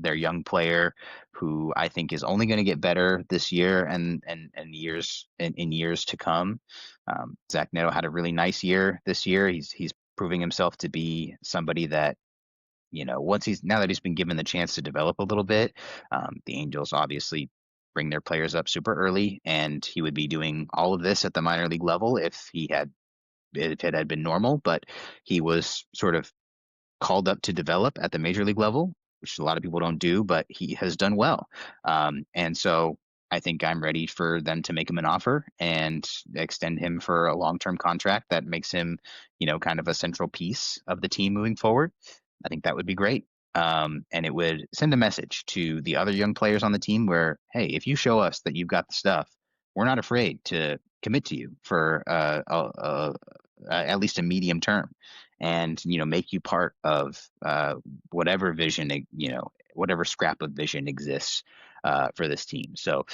their young player, who I think is only going to get better this year and years to come. Zach Neto had a really nice year this year. He's proving himself to be somebody that, now that he's been given the chance to develop a little bit. The Angels obviously bring their players up super early, and he would be doing all of this at the minor league level if it had been normal. But he was sort of called up to develop at the major league level, which a lot of people don't do, but he has done well. And so I think I'm ready for them to make him an offer and extend him for a long-term contract that makes him, kind of a central piece of the team moving forward. I think that would be great. And it would send a message to the other young players on the team where, hey, if you show us that you've got the stuff, we're not afraid to commit to you for at least a medium term, and make you part of whatever vision, whatever scrap of vision exists for this team. So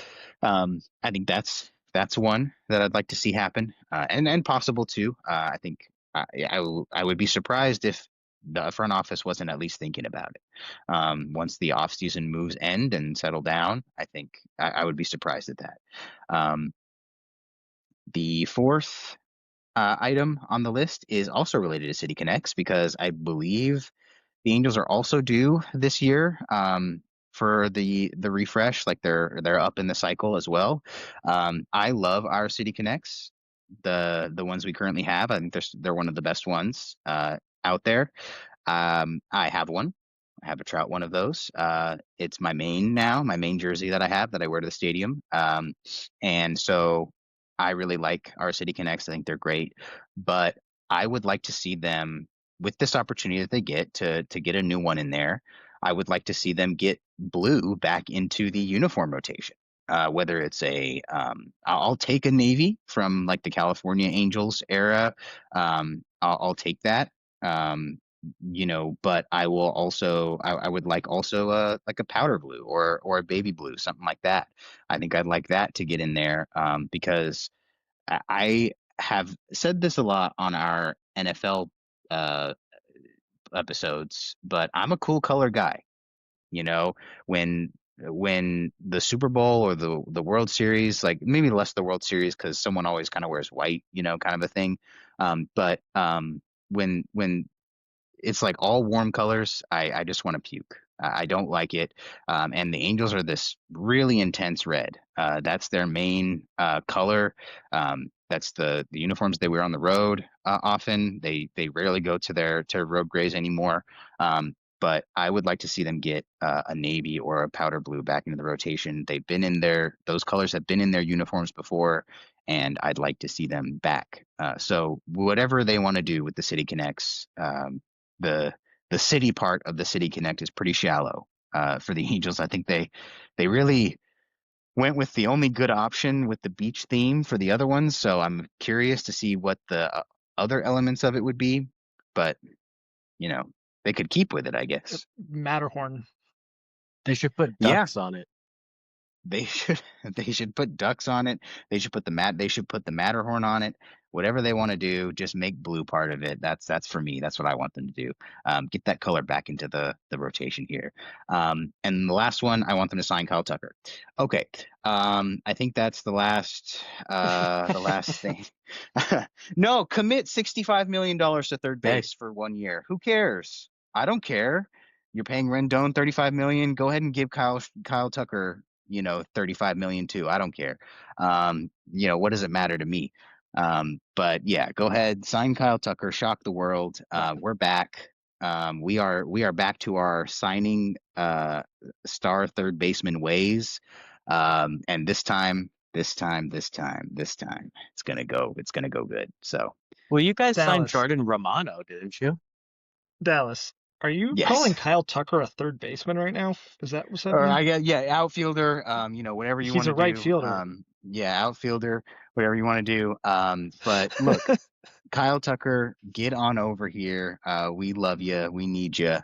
I think that's one that I'd like to see happen, and possible too. I think I would be surprised if the front office wasn't at least thinking about it. Once the offseason moves end and settle down, I think I would be surprised at that. The fourth item on the list is also related to City Connects, because I believe the Angels are also due this year for the refresh. Like they're up in the cycle as well. I love our City Connects, the ones we currently have. I think they're one of the best ones out there. I have one. I have a Trout one of those. It's my main jersey that I have that I wear to the stadium. And so I really like our City Connects. I think they're great, but I would like to see them, with this opportunity that they get to get a new one in there. I would like to see them get blue back into the uniform rotation. whether it's I'll take a navy from like the California Angels era. I'll take that. Um, but I would like also like a powder blue or a baby blue, something like that. I think I'd like that to get in there because I have said this a lot on our NFL uh, episodes, but I'm a cool color guy. You know, when the Super Bowl or the World Series, like maybe less the World Series because someone always kind of wears white, kind of a thing. But when it's like all warm colors. I just want to puke. I don't like it. And the Angels are this really intense red. That's their main color. That's the uniforms they wear on the road often. They rarely go to road grays anymore. But I would like to see them get a navy or a powder blue back into the rotation. They've been in those colors have been in their uniforms before, and I'd like to see them back. So whatever they want to do with the City Connects, the the city part of the City Connect is pretty shallow for the Angels. I think they really went with the only good option with the beach theme for the other ones. So I'm curious to see what the other elements of it would be. But you know, they could keep with it, I guess. Matterhorn. They should put Yeah, ducks on it. they should they should put ducks on it. They should put the Matterhorn on it. Whatever they want to do, just make blue part of it. That's for me. That's what I want them to do. Get that color back into the rotation here. And the last one, I want them to sign Kyle Tucker. Okay. I think that's the last thing. No, commit $65 million to third Hey, base for 1 year. Who cares? I don't care. You're paying Rendon 35 million. Go ahead and give Kyle Tucker 35 million too. I don't care. What does it matter to me? But yeah, go ahead, sign Kyle Tucker, shock the world. We're back. We are back to our signing star third baseman ways. And this time, it's gonna go good. So well, you guys signed Dallas. Jordan Romano, didn't you? Dallas. Are you calling yes. Kyle Tucker a third baseman right now? Is that what's Or happening? I guess yeah, outfielder. Whatever you He's want a to right do. fielder. Yeah, outfielder, whatever you want to do. But look, Kyle Tucker, get on over here. We love you. We need you.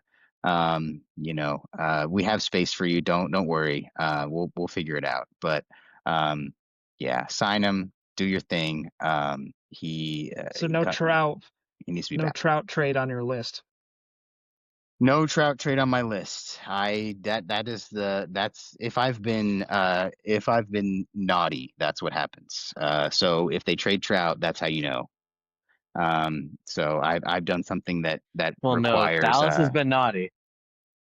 We have space for you. Don't worry. We'll figure it out. But um, yeah, sign him. Do your thing. So he needs to be no back. Trout trade on your list. No Trout trade on my list. That's if I've been naughty, that's what happens. So if they trade Trout, that's how you know. So I've done something that Well, no, requires Dallas has been naughty.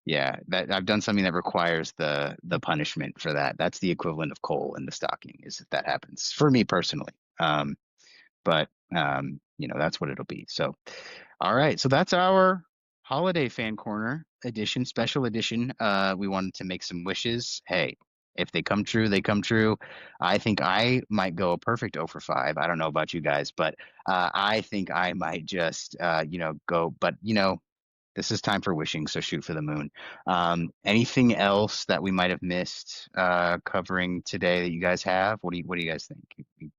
yeah, that I've done something that requires the punishment for that. That's the equivalent of coal in the stocking, is if that happens for me personally. But that's what it'll be. So all right, so that's our holiday fan corner edition, special edition. We wanted to make some wishes. Hey, if they come true, they come true. I think I might go a perfect 0 for 5. I don't know about you guys, but I think I might just go. But this is time for wishing, so shoot for the moon. Anything else that we might have missed covering today that you guys have? What do you guys think?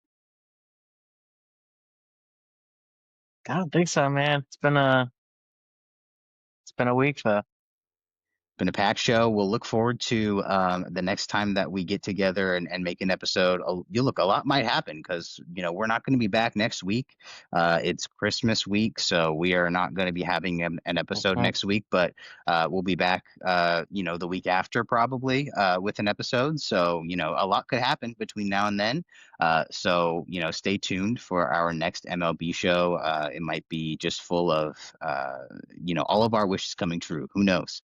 I don't think so, man. It's been a week though. Been a packed show. We'll look forward to the next time that we get together and make an episode. A lot might happen because we're not going to be back next week. It's Christmas week, so we are not going to be having an episode Mhm. next week. But we'll be back, the week after probably with an episode. So a lot could happen between now and then. So stay tuned for our next MLB show. It might be just full of all of our wishes coming true. Who knows?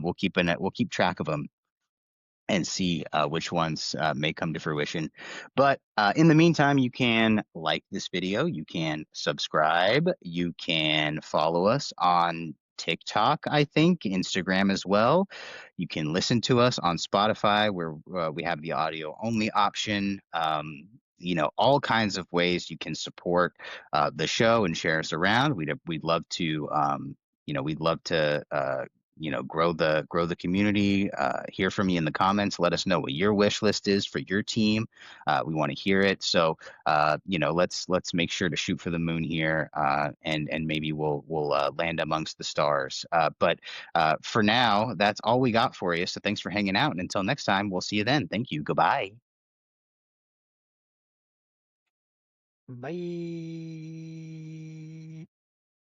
We'll keep track of them and see which ones may come to fruition. But in the meantime, you can like this video, you can subscribe, you can follow us on TikTok, I think, Instagram as well. You can listen to us on Spotify, where we have the audio only option. All kinds of ways you can support the show and share us around. We'd love to, we'd love to grow the community. Hear from you in the comments. Let us know what your wish list is for your team. We want to hear it. So let's make sure to shoot for the moon here, and maybe we'll land amongst the stars. But for now, that's all we got for you. So thanks for hanging out, and until next time, we'll see you then. Thank you. Goodbye. Bye.